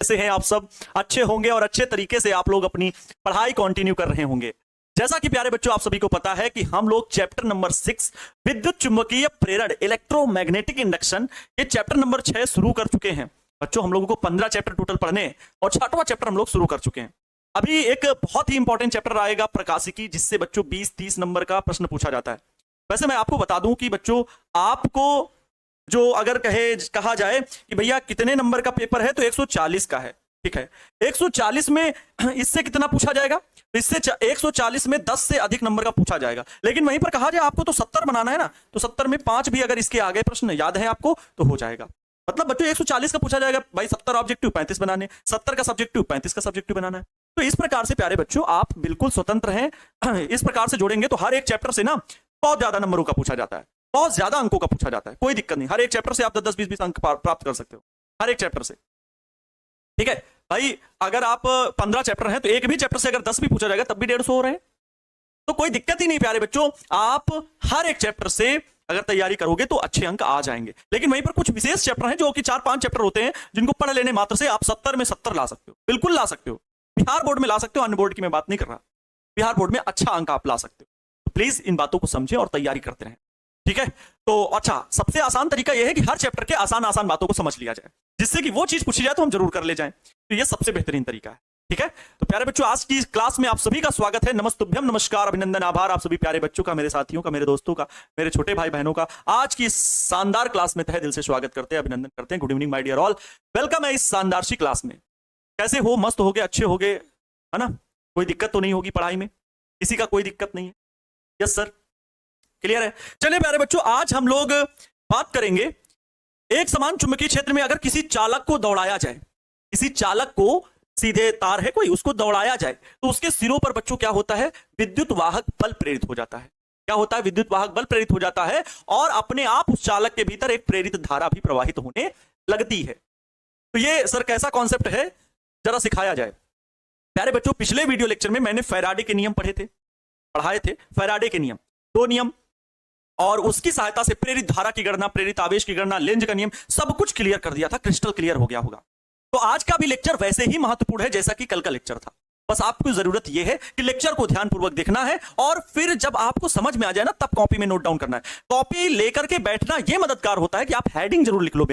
कैसे हैं आप सब? अच्छे होंगे और अच्छे तरीके से आप लोग अपनी पढ़ाई कंटिन्यू कर रहे होंगे। जैसा कि प्यारे बच्चों आप सभी को पता है कि हम लोग चैप्टर नंबर 6 विद्युत चुंबकीय प्रेरण इलेक्ट्रोमैग्नेटिक इंडक्शन ये चैप्टर नंबर 6 शुरू कर चुके हैं। बच्चों हम लोगों को 15 चैप्टर टोटल पढ़ने हैं और 6वां चैप्टर हम लोग शुरू कर चुके हैं। अभी एक बहुत ही इंपॉर्टेंट चैप्टर आएगा प्रकाशिकी, जिससे बच्चों 20-30 नंबर का प्रश्न पूछा जाता है। वैसे मैं आपको बता दूं कि बच्चों आपको जो अगर कहा जाए कि भैया कितने नंबर का पेपर है तो 140 का है, ठीक है। 140 में इससे कितना पूछा जाएगा? इससे 140 में 10 से अधिक नंबर का पूछा जाएगा। लेकिन वहीं पर कहा जाए आपको तो 70 बनाना है ना, तो 70 में 5 भी अगर इसके आगे प्रश्न याद है आपको तो हो जाएगा। मतलब बच्चों 140 का पूछा जाएगा भाई, 70 ऑब्जेक्टिव 35 बनाने, 70 का सब्जेक्टिव 35 का सब्जेक्टिव बनाना है। तो इस प्रकार से प्यारे बच्चों आप बिल्कुल स्वतंत्र हैं। इस प्रकार से जोड़ेंगे तो हर एक चैप्टर से ना बहुत ज्यादा नंबरों का पूछा जाता है, बहुत ज्यादा अंकों का पूछा जाता है। कोई दिक्कत नहीं, हर एक चैप्टर से आप 10-10, 20-20 अंक प्राप्त कर सकते हो, हर एक चैप्टर से, ठीक है भाई। अगर आप 15 चैप्टर हैं तो एक भी चैप्टर से अगर 10 भी पूछा जाएगा तब भी 150 हो रहे हैं, तो कोई दिक्कत ही नहीं प्यारे बच्चों। आप हर एक चैप्टर से अगर तैयारी करोगे तो अच्छे अंक आ जाएंगे। लेकिन वहीं पर कुछ विशेष चैप्टर हैं जो कि 4-5 चैप्टर होते हैं, जिनको पढ़ लेने मात्र से आप 70 में 70 ला सकते हो, बिल्कुल ला सकते हो। बिहार बोर्ड में ला सकते हो, अन्य बोर्ड की मैं बात नहीं कर रहा। बिहार बोर्ड में अच्छा अंक आप ला सकते हो। तो प्लीज इन बातों को समझें और तैयारी करते रहें, ठीक है। तो अच्छा, सबसे आसान तरीका यह है कि हर चैप्टर के आसान आसान बातों को समझ लिया जाए, जिससे कि वो चीज पूछी जाए तो हम जरूर कर ले जाएं। तो ये सबसे बेहतरीन तरीका है, ठीक है। तो प्यारे बच्चों आज की क्लास में आप सभी का स्वागत है। नमस्तुभ्यम, नमस्कार, अभिनंदन, आभार आप सभी प्यारे बच्चों का, मेरे साथियों का, मेरे दोस्तों का, मेरे छोटे भाई बहनों का आज की शानदार क्लास में तहे दिल से स्वागत करते हैं, अभिनंदन करते हैं। Good evening my dear all, welcome है इस शानदार सी क्लास में। कैसे हो? मस्त हो गए, अच्छे हो गए, है ना? कोई दिक्कत तो नहीं होगी पढ़ाई में, किसी का कोई दिक्कत नहीं है? यस सर, क्लियर है। चलिए प्यारे बच्चों आज हम लोग बात करेंगे एक समान चुंबकीय क्षेत्र में अगर किसी चालक को दौड़ाया जाए, किसी चालक को, सीधे तार है कोई, उसको दौड़ाया जाए तो उसके सिरों पर बच्चों क्या होता है? विद्युत वाहक बल प्रेरित हो जाता है। क्या होता है? विद्युत वाहक बल प्रेरित हो जाता है और अपने आप उस चालक के भीतर एक प्रेरित धारा भी प्रवाहित होने लगती है। तो ये सर कैसा कॉन्सेप्ट है, जरा सिखाया जाए। प्यारे बच्चों पिछले वीडियो लेक्चर में मैंने फैराडे के नियम पढ़ाए थे। फैराडे के नियम, 2 नियम, और उसकी सहायता से प्रेरित धारा की गणना, प्रेरित आवेश की गणना, लेंज का नियम, सब कुछ क्लियर कर दिया था, क्रिस्टल क्लियर हो गया होगा। तो आज का भी लेक्चर वैसे ही महत्वपूर्ण है जैसा कि कल का लेक्चर था। बस आपको जरूरत यह है कि लेक्चर को ध्यानपूर्वक देखना है और फिर जब आपको समझ में आ जाए ना तब कॉपी में नोट डाउन करना है। कॉपी लेकर के बैठना यह मददगार होता है कि आप हेडिंग जरूर लिख लो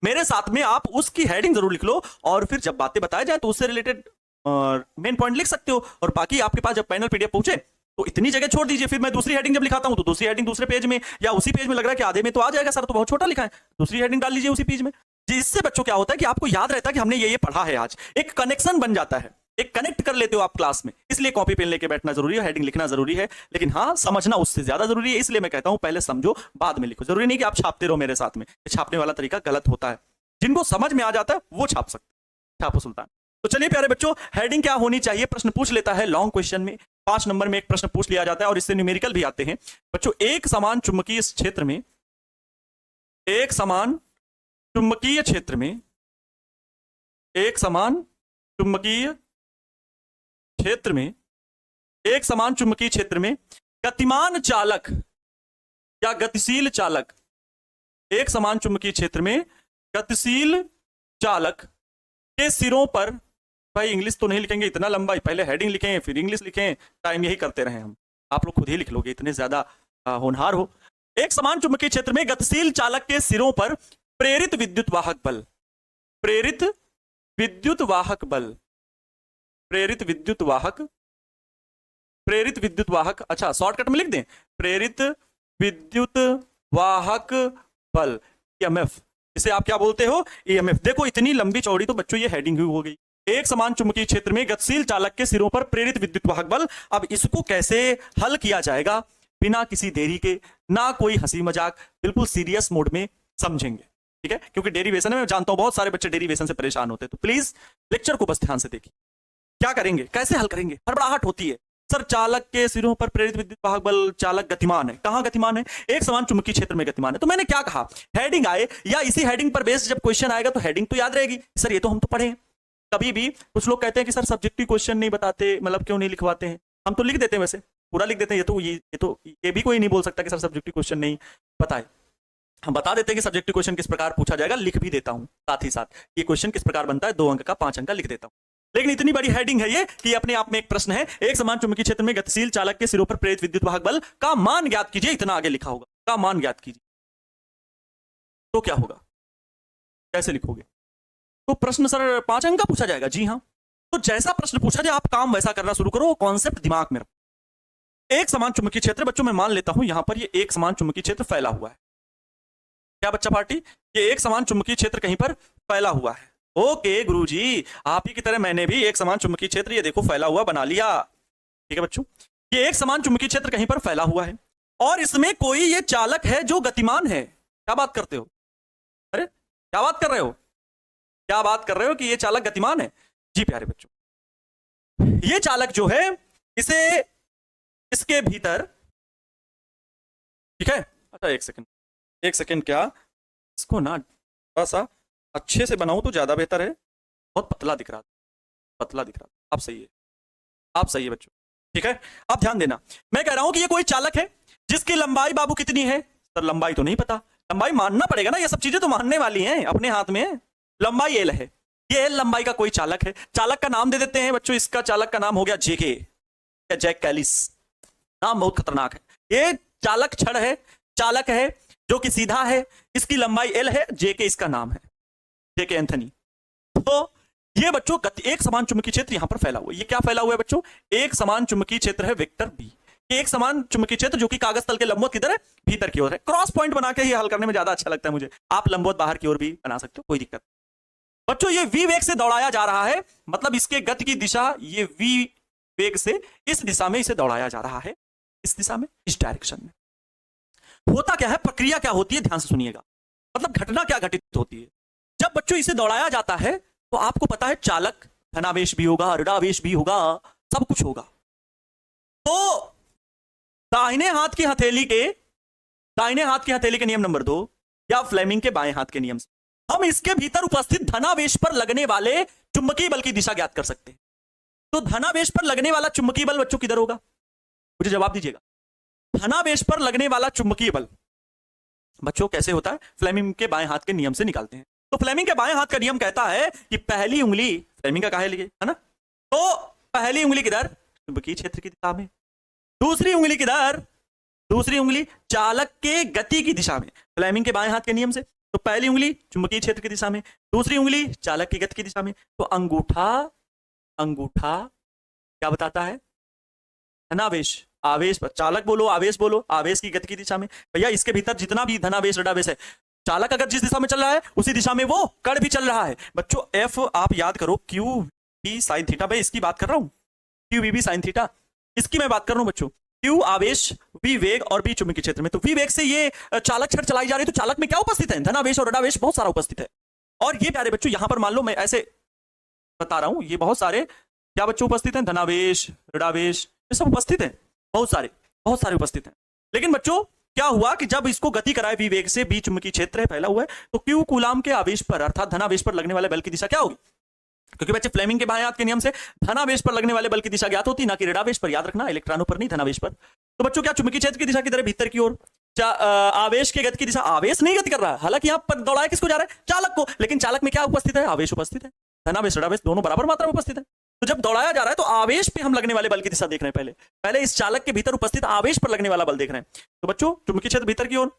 मेरे साथ में आप उसकी हेडिंग जरूर लिख लो, और फिर जब बातें बताई जाए तो उससे रिलेटेड मेन पॉइंट लिख सकते हो। और बाकी आपके पास जब पैनल पीडीएफ पहुंचे तो इतनी जगह छोड़ दीजिए, फिर मैं दूसरी हेडिंग जब लिखाता हूं तो दूसरी हेडिंग दूसरे पेज में या उसी पेज में लग रहा है कि आधे में तो आ जाएगा सर, तो बहुत छोटा लिखा है, दूसरी हेडिंग डाल लीजिए उसी पेज में। जिससे बच्चों क्या होता है कि आपको याद रहता है कि हमने ये पढ़ा है आज, एक कनेक्शन बन जाता है, एक कनेक्ट कर लेते हो आप क्लास में। इसलिए कॉपी पेन लेके बैठना जरूरी है, हेडिंग लिखना जरूरी है, लेकिन हाँ समझना उससे ज्यादा जरूरी है। इसलिए मैं कहता हूं पहले समझो बाद में लिखो। जरूरी नहीं कि आप छापते रहो मेरे साथ में, छापने वाला तरीका गलत होता है। जिनको समझ में आ जाता है वो छाप सकते, छापो सुल्तान। तो चलिए प्यारे बच्चों हेडिंग क्या होनी चाहिए, प्रश्न पूछ लेता है लॉन्ग क्वेश्चन में, 5 नंबर में एक प्रश्न पूछ लिया जाता है और इससे न्यूमेरिकल भी आते हैं बच्चों। एक समान चुंबकीय क्षेत्र में, एक समान चुंबकीय क्षेत्र में, एक समान चुंबकीय क्षेत्र में, एक समान चुंबकीय क्षेत्र में गतिमान चालक या गतिशील चालक, एक समान चुंबकीय क्षेत्र में गतिशील चालक के सिरों पर, भाई इंग्लिश तो नहीं लिखेंगे इतना लंबा, पहले हेडिंग लिखें फिर इंग्लिश लिखें, टाइम यही करते रहे हम, आप लोग खुद ही लिख लोगे, इतने ज्यादा होनहार हो। एक समान चुंबकीय क्षेत्र में गतिशील चालक के सिरों पर प्रेरित विद्युत वाहक बल, प्रेरित विद्युत वाहक बल, प्रेरित विद्युत वाहक, प्रेरित विद्युत वाहक, अच्छा शॉर्टकट में लिख दें, प्रेरित विद्युत वाहक बल, ईएमएफ, इसे आप क्या बोलते हो? ईएमएफ। देखो इतनी लंबी चौड़ी तो बच्चों ये हेडिंग हो गई। एक समान चुंबकीय क्षेत्र में गतिशील चालक के सिरों पर प्रेरित विद्युत वाहक बल। अब इसको कैसे हल किया जाएगा बिना किसी देरी के, ना कोई हंसी मजाक, बिल्कुल सीरियस मोड में समझेंगे, ठीक है। क्योंकि डेरिवेशन में मैं जानता हूं बहुत सारे बच्चे डेरिवेशन से परेशान होते हैं, तो प्लीज लेक्चर को बस ध्यान से देखिए। क्या करेंगे, कैसे हल करेंगे? हड़बड़ाहट होती है सर, चालक के सिरों पर प्रेरित विद्युत वाहक बल, चालक गतिमान है, कहां गतिमान है? एक समान चुंबकीय क्षेत्र में गतिमान है। तो मैंने क्या कहा, हेडिंग आए या इसी हेडिंग पर बेस्ड जब क्वेश्चन आएगा तो हेडिंग तो याद रहेगी। सर ये तो हम तो पढ़े हैं। कभी भी कुछ लोग कहते हैं कि सर सब्जेक्टिव क्वेश्चन नहीं बताते, मतलब क्यों नहीं लिखवाते हैं? हम तो लिख देते हैं, वैसे पूरा लिख देते हैं। ये भी कोई नहीं बोल सकता कि सर सब्जेक्टिव क्वेश्चन नहीं बताए। हम बता देते हैं कि सब्जेक्टिव क्वेश्चन किस प्रकार पूछा जाएगा, लिख भी देता हूं साथ ही साथ ये क्वेश्चन किस प्रकार बनता है, 2 अंक का 5 अंक का लिख देता हूं। लेकिन इतनी बड़ी हेडिंग है ये कि अपने आप में एक प्रश्न है, एक समान चुंबकीय क्षेत्र में गतिशील चालक के सिरों पर प्रेरित विद्युत वाहक बल का मान ज्ञात कीजिए, इतना आगे लिखा होगा, का मान ज्ञात कीजिए। तो क्या होगा, कैसे लिखोगे? तो प्रश्न सर 5 अंक का पूछा जाएगा, जी हाँ। तो जैसा प्रश्न पूछा जाए आप काम वैसा करना शुरू करो, कॉन्सेप्ट दिमाग में रखो। एक समान चुंबकीय क्षेत्र, बच्चों मैं मान लेता हूं यहां पर ये एक समान चुंबकीय क्षेत्र फैला हुआ है। क्या बच्चा पार्टी, ये एक समान चुंबकीय क्षेत्र कहीं पर फैला हुआ है। ओके गुरुजी, आप ही की तरह मैंने भी एक समान चुंबकीय क्षेत्र ये देखो फैला हुआ बना लिया। ठीक है बच्चों, ये एक समान चुंबकीय क्षेत्र कहीं पर फैला हुआ है और इसमें कोई ये चालक है जो गतिमान है। क्या बात करते हो, अरे क्या बात कर रहे हो, क्या बात कर रहे हो कि ये चालक गतिमान है? जी प्यारे बच्चों, ये चालक जो है इसे इसके भीतर, ठीक है, अच्छा एक सेकंड क्या, इसको ना थोड़ा सा अच्छे से बनाऊं तो ज्यादा बेहतर है, बहुत पतला दिख रहा, पतला दिख रहा। आप सही है, आप सही है बच्चों, ठीक है। आप ध्यान देना, मैं कह रहा हूं कि ये कोई चालक है जिसकी लंबाई बाबू कितनी है। सर लंबाई तो नहीं पता, लंबाई मानना पड़ेगा ना, ये सब चीजें तो मानने वाली हैं, अपने हाथ में है। लंबाई एल है, ये एल लंबाई का कोई चालक है। चालक का नाम दे देते हैं बच्चों, इसका चालक का नाम हो गया जेके या जैक कैलिस, नाम बहुत खतरनाक है। ये चालक छड़ है, चालक है जो कि सीधा है, इसकी लंबाई एल है, जेके इसका नाम है, जेके एंथनी। तो ये बच्चों एक समान चुंबकीय क्षेत्र यहां पर फैला हुआ है। ये क्या फैला हुआ है बच्चों, एक समान चुंबकीय क्षेत्र है वेक्टर बी। एक समान चुंबकीय क्षेत्र जो कि कागज तल के लंबवत किधर है, भीतर की ओर है। क्रॉस पॉइंट बना के ही हल करने में ज्यादा अच्छा लगता है मुझे, आप लंबवत बाहर की ओर भी बना सकते हो, कोई दिक्कत नहीं। बच्चों ये वी वेग से दौड़ाया जा रहा है, मतलब इसके गति की दिशा ये वी वेग से इस दिशा में इसे दौड़ाया जा रहा है, इस दिशा में, इस डायरेक्शन में। होता क्या है, प्रक्रिया क्या होती है, ध्यान से सुनिएगा, मतलब घटना क्या घटित होती है जब बच्चों इसे दौड़ाया जाता है। तो आपको पता है चालक धनावेश भी होगा, ऋणावेश भी होगा, सब कुछ होगा। तो दाहिने हाथ की हथेली के नियम नंबर 2 या फ्लेमिंग के बाएं हाथ के नियम से हम इसके भीतर उपस्थित धनावेश पर लगने वाले चुंबकीय बल की दिशा ज्ञात कर सकते हैं। तो धनावेश पर लगने वाला चुंबकीय बल बच्चों किधर होगा, मुझे जवाब दीजिएगा। धनावेश पर लगने वाला चुंबकीय बल बच्चों कैसे होता है, फ्लेमिंग के बाएं हाथ के नियम से निकालते हैं। तो फ्लेमिंग के बाएं हाथ का नियम कहता है कि पहली उंगली, फ्लेमिंग का काहे लिए है ना, तो पहली उंगली किधर, चुंबकीय क्षेत्र की दिशा में, दूसरी उंगली किधर, दूसरी उंगली चालक के गति की दिशा में, फ्लेमिंग के बाएं हाथ के नियम से। तो पहली उंगली चुंबकीय क्षेत्र की दिशा में, दूसरी उंगली चालक की गति की दिशा में। तो अंगूठा क्या बताता है, धनावेश, आवेश पर, चालक बोलो आवेश बोलो, आवेश की गति की दिशा में। भैया इसके भीतर जितना भी धनावेश ऋणावेश है, चालक अगर जिस दिशा में चल रहा है उसी दिशा में वो कण भी चल रहा है। बच्चों एफ आप याद करो, क्यू बी साइन थीटा, मैं इसकी बात कर रहा हूं, क्यू बी साइन थीटा, इसकी मैं बात कर रहा हूं बच्चों। क्यू आवेश, वी वेग और बी चुंबकीय क्षेत्र में। तो वी वेग से ये चालक छड़ चलाई जा रही है, तो चालक में क्या उपस्थित है, धनावेश और ऋणावेश बहुत सारा उपस्थित है। और ये प्यारे बच्चों यहां पर मान लो मैं ऐसे बता रहा हूं, ये बहुत सारे क्या बच्चों उपस्थित हैं, धनावेश ऋणावेश ये सब उपस्थित है, बहुत सारे उपस्थित हैं। लेकिन बच्चों क्या हुआ कि जब इसको गति कराए वी वेग से, बी चुंबकीय क्षेत्र है फैला हुआ है, तो क्यू कूलाम के आवेश पर अर्थात धनावेश पर लगने वाले बल की दिशा क्या होगी, क्योंकि बच्चे फ्लेमिंग के बाएं हाथ के नियम से धनावेश पर लगने वाले बल की दिशा ज्ञात होती, ना कि ऋणावेश पर, याद रखना, इलेक्ट्रॉनों पर नहीं, धनावेश पर। तो बच्चों क्या चुंबकीय क्षेत्र की दिशा किधर है, भीतर की ओर। आवेश के गति की दिशा, आवेश नहीं गति कर रहा है, हालांकि यहां पर दौड़ाया किसको जा रहा है, चालक को, लेकिन चालक में क्या उपस्थित है, आवेश उपस्थित है, धनावेश ऋणावेश दोनों बराबर मात्रा में उपस्थित है। तो जब दौड़ाया जा रहा है तो आवेश पे हम लगने वाले बल की दिशा देख रहे हैं, पहले इस चालक के भीतर उपस्थित आवेश पर लगने वाला बल देख रहे हैं। तो बच्चों चुंबकीय क्षेत्र भीतर की ओर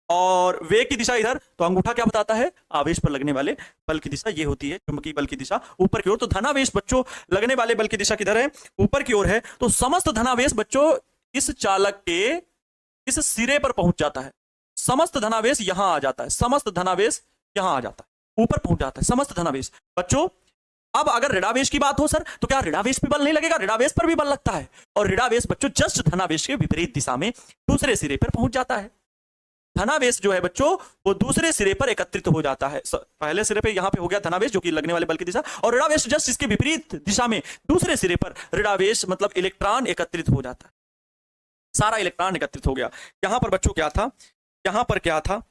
और वेग की दिशा इधर, तो अंगूठा क्या बताता है, आवेश पर लगने वाले बल की दिशा ये होती है, चुंबकीय बल की दिशा ऊपर की ओर। तो धनावेश बच्चों लगने वाले बल की दिशा किधर है, ऊपर की ओर है। तो समस्त धनावेश बच्चों इस चालक के इस सिरे पर पहुंच जाता है, समस्त धनावेश यहां आ जाता है, समस्त धनावेश यहां आ जाता है, ऊपर पहुंच जाता है समस्त धनावेश। बच्चों अब अगर ऋणावेश की बात हो सर, तो क्या ऋणावेश पे बल नहीं लगेगा, ऋणावेश पर भी बल लगता है। और ऋणावेश बच्चों जस्ट धनावेश के विपरीत दिशा में दूसरे सिरे पर पहुंच जाता है। धनावेश जो है बच्चों वो दूसरे सिरे पर एकत्रित हो जाता है। पहले सिरे पे यहां पे हो गया धनावेश जो कि लगने वाले बल की दिशा, और ऋणावेश जस्ट इसके विपरीत दिशा में दूसरे सिरे पर ऋणावेश मतलब इलेक्ट्रॉन एकत्रित हो जाता है, सारा इलेक्ट्रॉन एकत्रित हो गया। यहां पर बच्चों क्या था, यहां पर क्या था,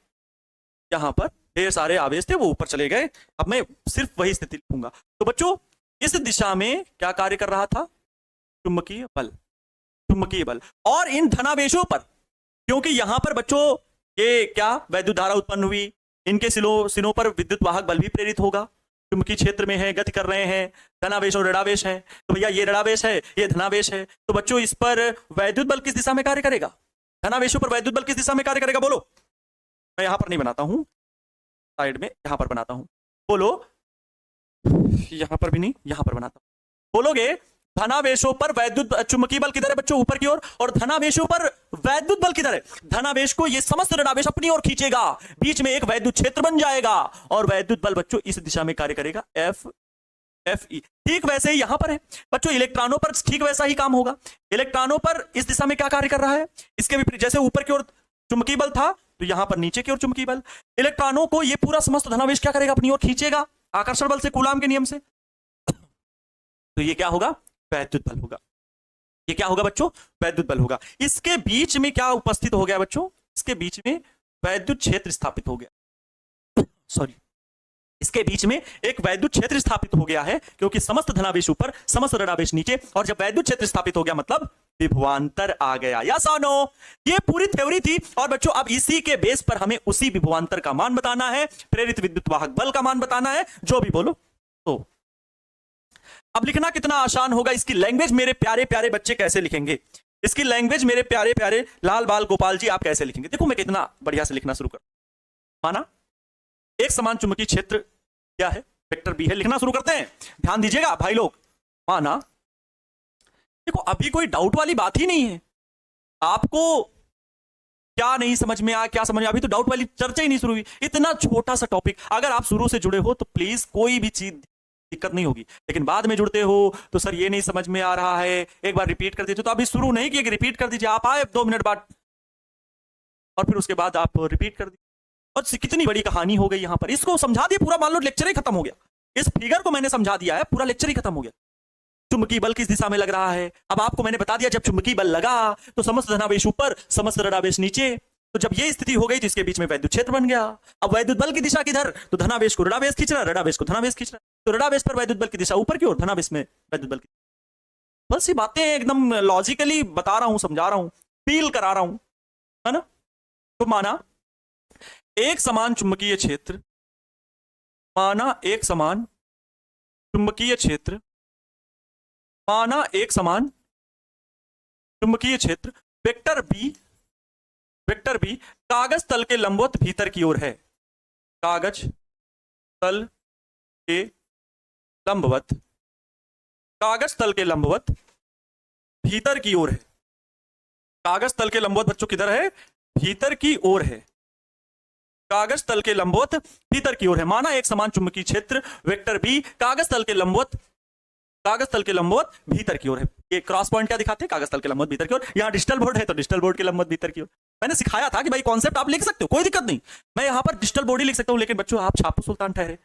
यहां पर ढेर सारे आवेश थे वो ऊपर चले गए। अब मैं सिर्फ वही स्थिति लिखूंगा। तो बच्चों इस दिशा में क्या कार्य कर रहा था, चुंबकीय बल, चुंबकीय बल। और इन धनावेशों पर, क्योंकि यहां पर बच्चों ये क्या वैद्युत धारा उत्पन्न हुई, इनके सिरों पर विद्युत वाहक बल भी प्रेरित होगा, चुंबकीय क्षेत्र में है, गति कर रहे हैं, धनावेश और ऋणावेश है, तो भैया ये ऋणावेश है, ये धनावेश है, तो बच्चों इस पर वैद्युत बल किस दिशा में कार्य करेगा, धनावेशों पर वैद्युत बल किस दिशा में कार्य करेगा, बोलो। मैं यहां पर नहीं बनाता हूं, साइड में यहां पर बनाता हूं, बोलो, यहां पर भी नहीं, यहां पर बनाता हूं, बोलोगे धनावेशों पर वैद्युत चुंबकीय बल किधर है बच्चों, ऊपर की ओर, और धनावेशों पर वैद्युत बल किधर है, धनावेश को ये समस्त ऋणावेश अपनी ओर खींचेगा, बीच में एक वैद्युत क्षेत्र बन जाएगा, और वैद्युत बल बच्चों इस दिशा में कार्य करेगा, एफ ई। ठीक वैसे ही यहां पर है बच्चों, इलेक्ट्रॉनों पर ठीक वैसा ही काम होगा, इलेक्ट्रॉनों पर इस दिशा में क्या कार्य कर रहा है, इसके विपरीत, जैसे ऊपर की ओर चुंबकीय बल था तो यहां पर नीचे की ओर चुंबकीय बल, इलेक्ट्रॉनों को ये पूरा समस्त धनावेश क्या करेगा, अपनी ओर खींचेगा, आकर्षण बल से, कूलाम के नियम से, तो ये क्या होगा, वैद्युत बल होगा, ये क्या होगा बच्चों, वैद्युत बल होगा। इसके बीच में क्या उपस्थित हो गया बच्चों, इसके बीच में वैद्युत क्षेत्र स्थापित हो गया, सॉरी, इसके बीच में एक वैद्युत क्षेत्र स्थापित हो गया है, क्योंकि समस्त धनावेश ऊपर, समस्त ऋणावेश नीचे, और जब वैद्युत क्षेत्र स्थापित हो गया मतलब विभवांतर आ गया, या नो, ये पूरी थ्योरी थी। और बच्चों अब इसी के बेस पर हमें उसी विभवांतर का मान बताना है, प्रेरित विद्युत वाहक बल का मान बताना है, जो भी बोलो। तो अब लिखना कितना आसान होगा, इसकी लैंग्वेज मेरे प्यारे प्यारे बच्चे कैसे लिखेंगे, इसकी लैंग्वेज मेरे प्यारे प्यारे लाल बाल गोपाल जी आप कैसे लिखेंगे। देखो मैं कितना बढ़िया से लिखना शुरू कर, माना एक समान चुंबकीय क्षेत्र क्या है, वेक्टर बी है, लिखना शुरू करते हैं, ध्यान दीजिएगा भाई लोग। माना, देखो अभी कोई डाउट वाली बात ही नहीं है, आपको क्या नहीं समझ में आया, क्या समझ में, अभी तो डाउट वाली चर्चा ही नहीं शुरू हुई, इतना छोटा सा टॉपिक। अगर आप शुरू से जुड़े हो तो प्लीज कोई भी चीज दिक्कत नहीं होगी, लेकिन बाद में जुड़ते हो तो सर ये नहीं समझ में आ रहा है, एक बार रिपीट कर दीजिए, तो अभी शुरू नहीं किया, रिपीट कर दीजिए, आप आए 2 मिनट बाद और फिर उसके बाद आप रिपीट कर दीजिए, और कितनी बड़ी कहानी हो गई यहां पर, इसको समझा दिया, पूरा मान लो लेक्चर ही खत्म हो गया, इस फिगर को मैंने समझा दिया है, पूरा लेक्चर ही खत्म हो गया। चुंबकीय बल किस दिशा में लग रहा है, अब आपको मैंने बता दिया, जब चुंबकीय बल लगा तो समस्त धनावेश ऊपर, समस्त ऋणावेश नीचे, तो जब ये स्थिति हो गई तो इसके बीच में वैद्युत क्षेत्र बन गया। अब वैद्युत बल की दिशा किधर, तो धनावेश को ऋणावेश खींच रहा, ऋणावेश को धनावेश खींच रहा, तो ऋणावेश पर वैद्युत बल की दिशा ऊपर की ओर, धनावेश में वैद्युत बल की, बस ये बातें एकदम लॉजिकली बता रहा हूं, समझा रहा हूं, फील करा रहा हूं, है ना। तो माना एक समान चुंबकीय क्षेत्र, माना एक समान चुंबकीय क्षेत्र, माना एक समान चुंबकीय क्षेत्र, वेक्टर बी कागज तल के लंबवत भीतर की ओर है, कागज तल के लंबवत, कागज तल के लंबवत भीतर की ओर है, कागज तल के लंबवत बच्चों किधर है, भीतर की ओर है, कागज तल के लंबवत भीतर की ओर है। माना एक समान चुंबकीय क्षेत्र वेक्टर बी कागज तल के लंबवत भीतर की ओर है। ये क्रॉस पॉइंट क्या दिखाते हैं, कागज तल के लंबवत भीतर की ओर, यहाँ डिजिटल बोर्ड है तो डिजिटल बोर्ड के लंबवत भीतर की ओर। मैंने सिखाया था कि भाई कॉन्सेप्ट आप लिख सकते हो, कोई दिक्कत नहीं, मैं यहाँ पर डिजिटल बोर्ड ही लिख सकता हूँ, लेकिन बच्चों आप छापू सुल्तान ठहरे,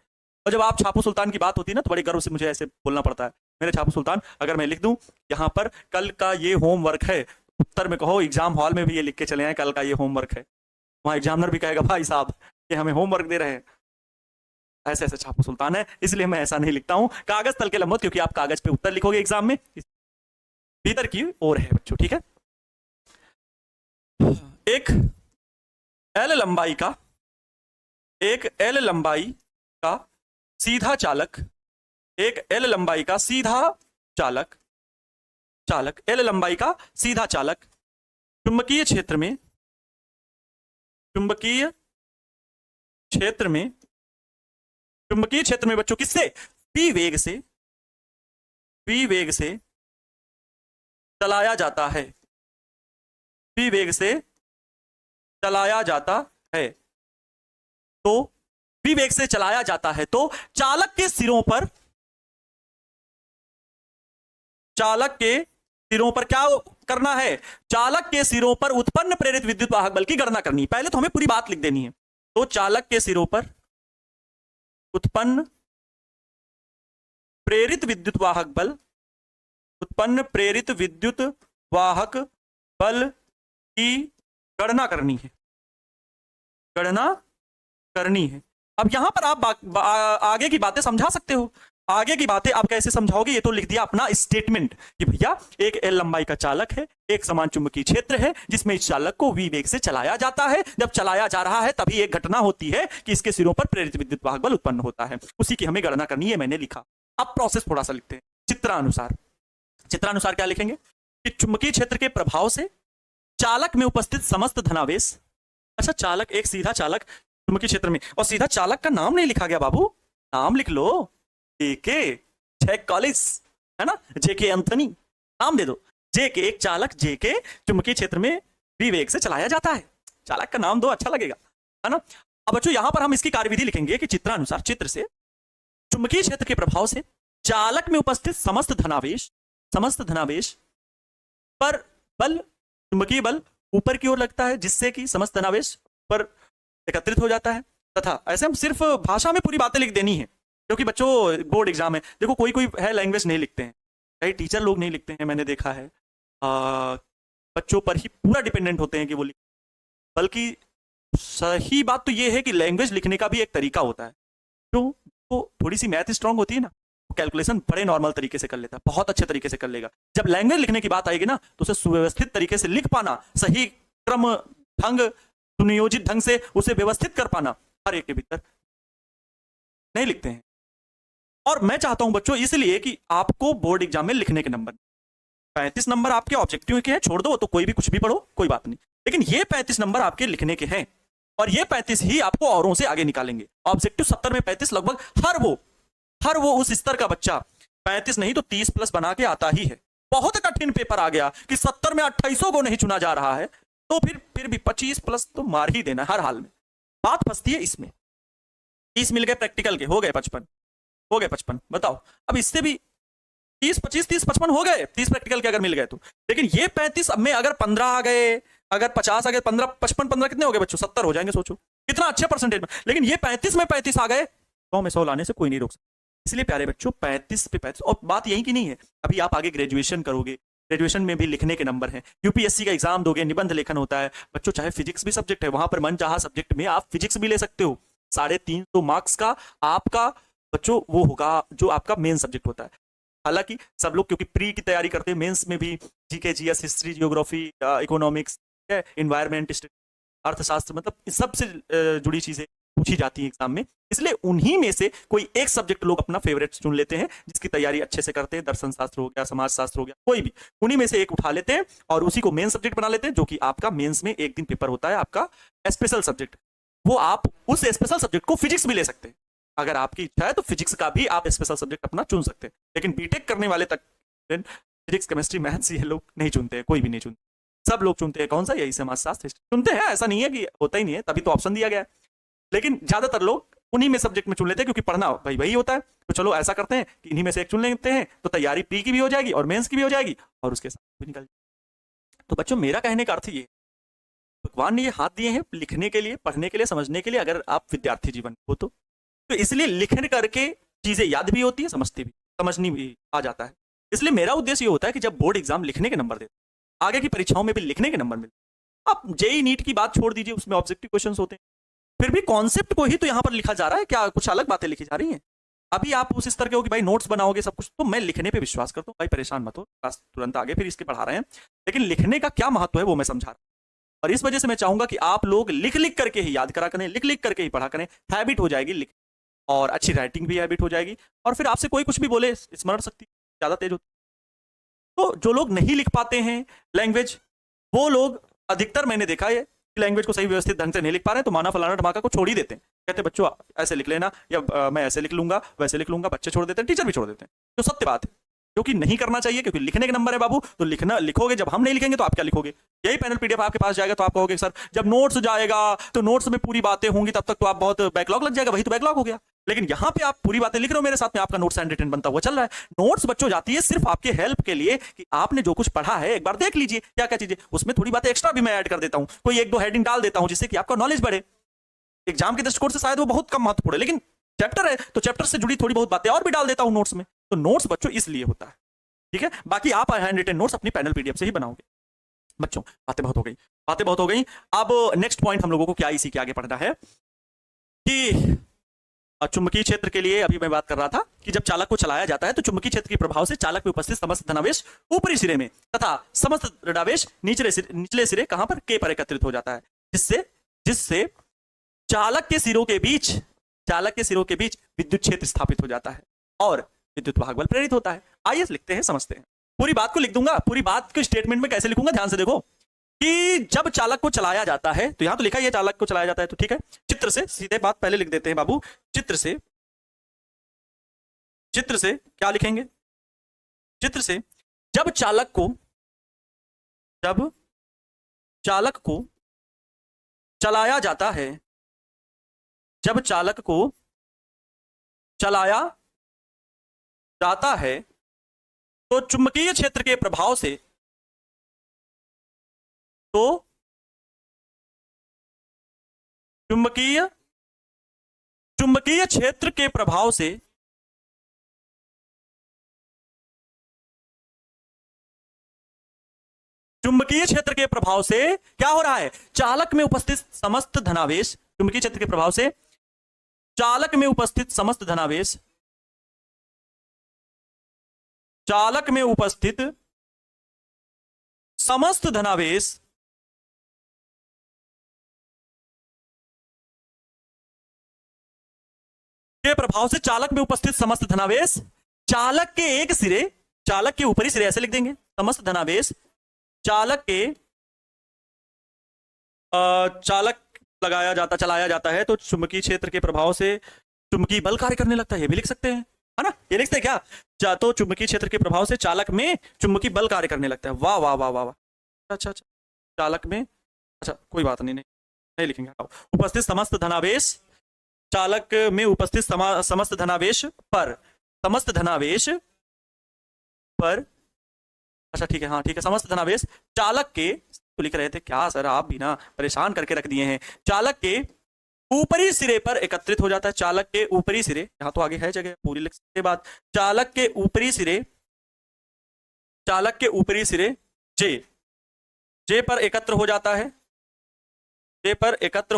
और जब आप छापू सुल्तान की बात होती है ना तो बड़े गर्व से मुझे ऐसे बोलना पड़ता है, मेरे छापू सुल्तान, अगर मैं लिख दूं यहाँ पर कल का ये होमवर्क है, उत्तर में कहो एग्जाम हॉल में भी ये लिख के चले आए कल का ये होमवर्क है, वहां एग्जामिनर भी कहेगा भाई साहब ये हमें होमवर्क दे रहे हैं, ऐसे ऐसे छापू सुल्तान है, इसलिए मैं ऐसा नहीं लिखता हूं कागज तल के लंबवत, क्योंकि आप कागज पे उत्तर लिखोगे एग्जाम में, भीतर की ओर है बच्चों, ठीक है। एक एल लंबाई का सीधा चालक, एक एल लंबाई का सीधा चालक, एल लंबाई का सीधा चालक चुंबकीय क्षेत्र में बच्चों किससे, v वेग से चलाया जाता है, v वेग से चलाया जाता है, तो v वेग से चलाया जाता है तो चालक के सिरों पर क्या करना है, चालक के सिरों पर उत्पन्न प्रेरित विद्युत वाहक बल की गणना करनी है। पहले तो हमें पूरी बात लिख देनी है, तो चालक के सिरों पर उत्पन्न प्रेरित विद्युत वाहक बल की गणना करनी है, अब यहां पर आप आगे की बातें समझा सकते हो, आगे की बातें आप कैसे समझाओगे, ये तो लिख दिया अपना स्टेटमेंट कि भैया एक एल लंबाई का चालक है, एक समान चुंबकीय क्षेत्र है जिसमें इस चालक को v वेग से चलाया जाता है। जब चलाया जा रहा है तभी एक घटना होती है कि इसके सिरों पर प्रेरित विद्युत वाहक बल उत्पन्न होता है, उसी की हमें गणना करनी है, मैंने लिखा। अब प्रोसेस थोड़ा सा लिखते हैं चित्रानुसार। चित्रानुसार क्या लिखेंगे कि चुंबकीय क्षेत्र के प्रभाव से चालक में उपस्थित समस्त धनावेश, अच्छा चालक, एक सीधा चालक चुंबकीय क्षेत्र में, और सीधा चालक का नाम नहीं लिखा गया बाबू, नाम लिख लो, जेके, जैक कॉलिस, है ना, जेके एंथनी, नाम दे दो जेके, एक चालक जेके चुंबकीय क्षेत्र में v वेग से चलाया जाता है, चालक का नाम दो, अच्छा लगेगा, है ना। अब बच्चों यहां पर हम इसकी कार्यविधि लिखेंगे कि चित्रानुसार, चित्र से चुंबकीय क्षेत्र के प्रभाव से चालक में उपस्थित समस्त धनावेश पर बल, चुंबकीय बल ऊपर की ओर लगता है जिससे कि समस्त धनावेश पर एकत्रित हो जाता है। तथा ऐसे हम सिर्फ भाषा में पूरी बातें लिख देनी है क्योंकि बच्चों बोर्ड एग्जाम है। देखो कोई कोई है लैंग्वेज नहीं लिखते हैं, कई टीचर लोग नहीं लिखते हैं, मैंने देखा है, बच्चों पर ही पूरा डिपेंडेंट होते हैं कि वो लिख, बल्कि सही बात तो ये है कि लैंग्वेज लिखने का भी एक तरीका होता है। तो थोड़ी सी मैथ स्ट्रांग होती है ना, कैलकुलेशन बड़े नॉर्मल तरीके से कर लेता है, बहुत अच्छे तरीके से कर लेगा। जब लैंग्वेज लिखने की बात आएगी ना तो उसे सुव्यवस्थित तरीके से लिख पाना, सही क्रम ढंग, सुनियोजित ढंग से उसे व्यवस्थित कर पाना, हर एक के भीतर नहीं लिखते हैं। और मैं चाहता हूं बच्चों इसलिए कि आपको बोर्ड एग्जाम में लिखने के नंबर 35 नंबर आपके ऑब्जेक्टिव के हैं, छोड़ दो तो कोई भी कुछ भी पढ़ो कोई बात नहीं, लेकिन ये 35 नंबर आपके लिखने के हैं और ये 35 ही आपको औरों से आगे निकालेंगे। ऑब्जेक्टिव 70 में 35 लगभग हर वो उस स्तर का बच्चा 35 नहीं तो 30 प्लस बना के आता ही है। बहुत कठिन पेपर आ गया कि 70 में 2800 को नहीं चुना जा रहा है तो फिर भी 25 प्लस तो मार ही देना हर हाल में। बात फंसती है इसमें, 30 मिल गए प्रैक्टिकल के, हो गए 55, बताओ अब इससे भी 30 25 30 55 हो गए 30 प्रैक्टिकल के अगर मिल गए तो। लेकिन ये 35 अब में अगर 15 आ गए, अगर 50 आ गए, 15 55 15 कितने हो गए बच्चों, 70 हो जाएंगे, सोचो कितना अच्छे परसेंटेज में। लेकिन ये 35 में 35 आ गए, 100 में 100 लाने से कोई नहीं रोक सकता। इसलिए प्यारे बच्चों 35 पे 35, और बात यही की नहीं है, अभी आप आगे ग्रेजुएशन करोगे, ग्रेजुएशन में भी लिखने के नंबर हैं, यूपीएससी का एग्जाम दोगे, निबंध लेखन होता है बच्चों, चाहे फिजिक्स भी सब्जेक्ट है, वहां पर मन चाहा सब्जेक्ट में आप फिजिक्स भी ले सकते हो। 350 मार्क्स का आपका बच्चों वो होगा जो आपका मेन सब्जेक्ट होता है। हालांकि सब लोग क्योंकि प्री की तैयारी करते हैं, मेंस में भी GK, GS, history, geography, economics, environment, अर्थशास्त्र, मतलब सबसे जुड़ी चीजें पूछी जाती है एग्जाम में, इसलिए उन्हीं में से कोई एक सब्जेक्ट लोग अपना फेवरेट चुन लेते हैं जिसकी तैयारी अच्छे से करते हैं, दर्शन शास्त्र हो गया, समाज शास्त्र हो गया, कोई भी उन्हीं में से एक उठा लेते हैं और उसी को मेन सब्जेक्ट बना लेते हैं, जो कि आपका मेंस में एक दिन पेपर होता है आपका स्पेशल सब्जेक्ट। वो आप उस स्पेशल सब्जेक्ट को फिजिक्स भी ले सकते हैं, अगर आपकी इच्छा है तो फिजिक्स का भी आप स्पेशल सब्जेक्ट अपना चुन सकते हैं। लेकिन बीटेक करने वाले तक फिजिक्स, केमिस्ट्री, मैथ्स ये लोग नहीं चुनते हैं, कोई भी नहीं चुनते, सब लोग चुनते हैं कौन सा, यही समाज शास्त्र चुनते हैं। ऐसा नहीं है कि होता ही नहीं है, तभी तो ऑप्शन दिया गया है। लेकिन ज्यादातर लोग उन्हीं में सब्जेक्ट में चुन लेते हैं क्योंकि पढ़ना भाई वही होता है। तो चलो ऐसा करते हैं कि इन्हीं में से एक चुन लेते हैं, तो तैयारी प्री की भी हो जाएगी और मेंस की भी हो जाएगी और उसके साथ भी निकल जाएगी। तो बच्चों मेरा कहने का अर्थ ये, भगवान ने ये हाथ दिए हैं लिखने के लिए, पढ़ने के लिए, समझने के लिए, अगर आप विद्यार्थी जीवन हो तो इसलिए लिखने करके चीजें याद भी होती है, समझनी भी आ जाता है। इसलिए मेरा उद्देश्य ये होता है कि जब बोर्ड एग्जाम लिखने के नंबर देते, आगे की परीक्षाओं में भी लिखने के नंबर मिलते। आप जेई नीट की बात छोड़ दीजिए, उसमें ऑब्जेक्टिव क्वेश्चंस होते हैं, फिर भी कॉन्सेप्ट को ही तो यहां पर लिखा जा रहा है, क्या कुछ अलग बातें लिखी जा रही हैं। अभी आप उस स्तर के हो कि भाई नोट्स बनाओगे सब कुछ, तो मैं लिखने पे विश्वास करता हूँ, भाई परेशान मत हो, बस तुरंत आगे फिर इसके पढ़ा रहे हैं, लेकिन लिखने का क्या महत्व है वो मैं समझा रहा हूँ। और इस वजह से मैं चाहूंगा कि आप लोग लिख लिख करके ही याद करा करें, लिख लिख करके ही पढ़ा करें, हैबिट हो जाएगी लिख, और अच्छी राइटिंग भी हैबिट हो जाएगी, और फिर आपसे कोई कुछ भी बोले स्मरण शक्ति ज्यादा तेज होती। तो जो लोग नहीं लिख पाते हैं लैंग्वेज, वो लोग अधिकतर मैंने देखा है लैंग्वेज को सही व्यवस्थित ढंग से नहीं लिख पा रहे हैं, तो माना फलाना ढमाका को छोड़ ही देते हैं, कहते हैं बच्चों ऐसे लिख लेना, या मैं ऐसे लिख लूंगा, वैसे लिख लूंगा, बच्चे छोड़ देते हैं, टीचर भी छोड़ देते हैं। तो सत्य बात है, जो कि नहीं करना चाहिए, क्योंकि लिखने के नंबर है बाबू, तो लिखोगे, जब हम नहीं लिखेंगे तो आप क्या लिखोगे। यही पैनल पीडीएफ आपके पास जाएगा तो आप कहोगे सर जब नोट्स जाएगा तो नोट्स में पूरी बातें होंगी, तब तक तो आप बहुत बैकलॉग लग जाएगा, वही तो बैकलॉग हो गया। लेकिन यहाँ पे आप पूरी बातें लिख रहे हो मेरे साथ में, आपका नोट्स हैंड रिटन बनता हुआ चल रहा है। नोट्स बच्चों जाती है सिर्फ आपके हेल्प के लिए कि आपने जो कुछ पढ़ा है एक बार देख लीजिए क्या क्या चीजें, उसमें थोड़ी बातें एक्स्ट्रा भी मैं ऐड कर देता हूँ, कोई एक दो हेडिंग डाल देता हूँ जिससे कि आपका नॉलेज बढ़े। एग्जाम के दृष्टिकोण से शायद वो बहुत कम महत्वपूर्ण है, लेकिन चैप्टर है तो चैप्टर से जुड़ी थोड़ी बहुत बातें और भी डाल देता हूँ नोट्स में। तो नोट्स बच्चों इसलिए होता है, ठीक है। बाकी आप हैंड रिटन नोट्स अपनी पैनल पीडीएफ से ही बनाओगे। बच्चों बातें बहुत हो गई। अब नेक्स्ट पॉइंट हम लोगों को क्या इसी के आगे पढ़ना है कि चुंबकीय क्षेत्र के लिए अभी मैं बात कर रहा था कि जब चालक को चलाया जाता है तो चुंबकीय क्षेत्र के प्रभाव से चालक में उपस्थित समस्त धनावेश ऊपरी सिरे में तथा समस्त ऋणावेश निचले सिरे कहां पर के पर एकत्रित हो जाता है, जिससे जिससे चालक के सिरों के बीच विद्युत क्षेत्र स्थापित हो जाता है और विद्युत वाहक बल प्रेरित होता है। आइए लिखते हैं, समझते हैं। पूरी बात को लिख दूंगा, पूरी बात को स्टेटमेंट में कैसे लिखूंगा ध्यान से देखो कि जब चालक को चलाया जाता है, तो यहां तो लिखा ही है चालक को चलाया जाता है, तो ठीक है, चित्र से सीधे बात पहले लिख देते हैं बाबू। चित्र से क्या लिखेंगे? चित्र से जब चालक को चलाया जाता है, जब चालक को चलाया जाता है तो चुंबकीय क्षेत्र के प्रभाव से चुंबकीय क्षेत्र के प्रभाव से चुंबकीय क्षेत्र के प्रभाव से क्या हो रहा है? चालक में उपस्थित समस्त धनावेश, चुंबकीय क्षेत्र के प्रभाव से चालक में उपस्थित समस्त धनावेश, चालक में उपस्थित समस्त धनावेश के प्रभाव से चालक में उपस्थित समस्त धनावेश चालक के एक सिरे, चालक के ऊपरी सिरे, ऐसे लिख देंगे, समस्त धनावेश चालक चलाया जाता है तो चुंबकीय क्षेत्र के प्रभाव से चुंबकीय बल कार्य करने लगता है। ये भी लिख सकते हैं, है ना? ये लिखते हैं क्या? तो चुंबकीय क्षेत्र के प्रभाव से चालक में चुंबकीय बल कार्य करने लगता है। वाह वाह वाह वाह वाह, अच्छा, चालक में, अच्छा कोई बात नहीं, नहीं लिखेंगे। उपस्थित समस्त धनावेश, चालक में उपस्थित समस्त धनावेश पर अच्छा ठीक है, हाँ ठीक है, समस्त धनावेश चालक के, तो लिख रहे थे क्या सर आप भी ना, परेशान करके रख दिए हैं। चालक के ऊपरी सिरे पर एकत्रित हो जाता है। चालक के ऊपरी सिरे, यहां तो आगे है जगह, पूरी लिख सकते बात। चालक के ऊपरी सिरे जे पर एकत्र हो जाता है, एकत्र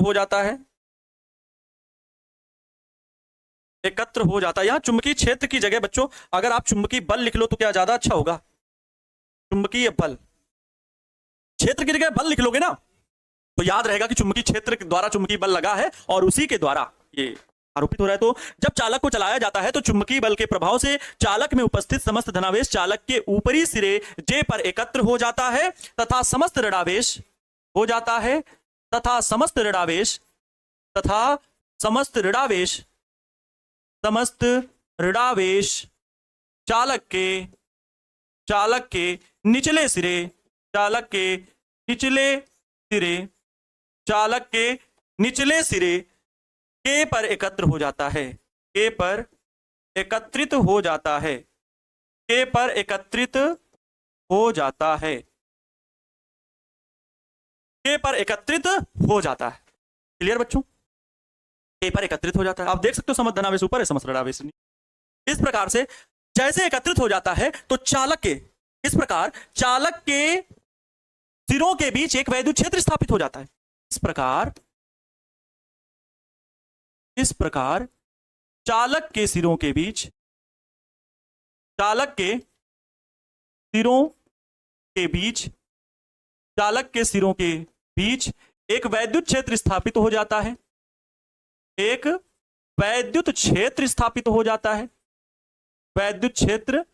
हो जाता है। यहां चुंबकीय क्षेत्र की जगह बच्चों अगर आप चुंबकीय बल लिख लो तो क्या ज्यादा अच्छा होगा? चुंबकीय बल, क्षेत्र की जगह बल लिख लोगे ना तो याद रहेगा कि चुंबकीय क्षेत्र के द्वारा चुंबकीय बल लगा है और उसी के द्वारा ये आरोपित हो रहा है। तो जब चालक को चलाया जाता है तो चुंबकीय बल के प्रभाव से चालक में उपस्थित समस्त धनावेश चालक के ऊपरी सिरे जे पर एकत्र हो जाता है तथा समस्त ऋणावेश चालक के निचले सिरे के पर एकत्रित हो जाता है। के पर एकत्रित हो जाता है। क्लियर बच्चों? के पर एकत्रित हो जाता है। आप देख सकते हो समस्त धनावेश ऊपर है, समस्त ऋणावेश नीचे। इस प्रकार से जैसे एकत्रित हो जाता है तो चालक के सिरों के बीच एक वैद्युत क्षेत्र स्थापित हो जाता है। इस प्रकार चालक के सिरों के बीच एक वैद्युत क्षेत्र स्थापित हो जाता है। वैद्युत क्षेत्र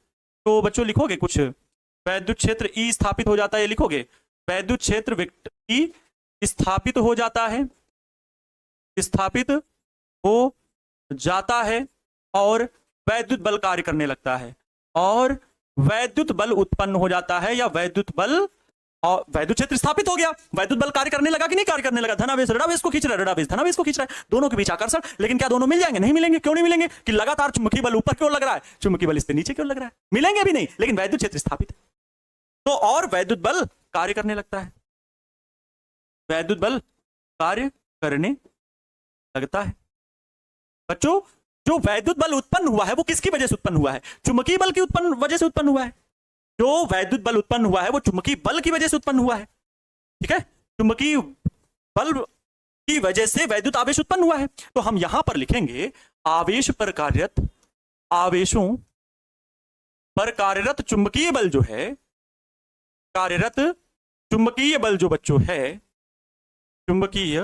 तो बच्चों लिखोगे कुछ, वैद्युत क्षेत्र ई स्थापित हो जाता है, लिखोगे वैद्युत क्षेत्र ई स्थापित हो जाता है और वैद्युत बल कार्य करने लगता है और वैद्युत बल उत्पन्न हो जाता है या वैद्युत क्षेत्र स्थापित हो गया। वैद्युत बल कार्य करने लगा कि नहीं कार्य करने लगा? धनावेश ऋणावेश को खींच रहा है, ऋणावेश धनावेश को खींच रहा है, दोनों के बीच आकर्षण। लेकिन क्या दोनों मिल जाएंगे? नहीं मिलेंगे। क्यों नहीं मिलेंगे? कि लगातार चुंबकीय बल ऊपर क्यों लग रहा है, चुंबकीय बल इस पे नीचे क्यों लग रहा है? मिलेंगे भी नहीं, लेकिन वैद्युत क्षेत्र स्थापित है तो और वैद्युत बल कार्य करने लगता है। बच्चों जो वैद्युत बल उत्पन्न हुआ है वो किसकी वजह से उत्पन्न हुआ है? चुंबकीय बल की वजह से उत्पन्न हुआ है। जो वैद्युत बल उत्पन्न हुआ है वो चुंबकीय बल की वजह से उत्पन्न हुआ है। ठीक है, चुंबकीय बल की वजह से वैद्युत आवेश उत्पन्न हुआ है। तो हम यहां पर लिखेंगे आवेश पर कार्यरत, आवेशों पर कार्यरत चुंबकीय बल जो है, कार्यरत चुंबकीय बल जो बच्चों है, चुंबकीय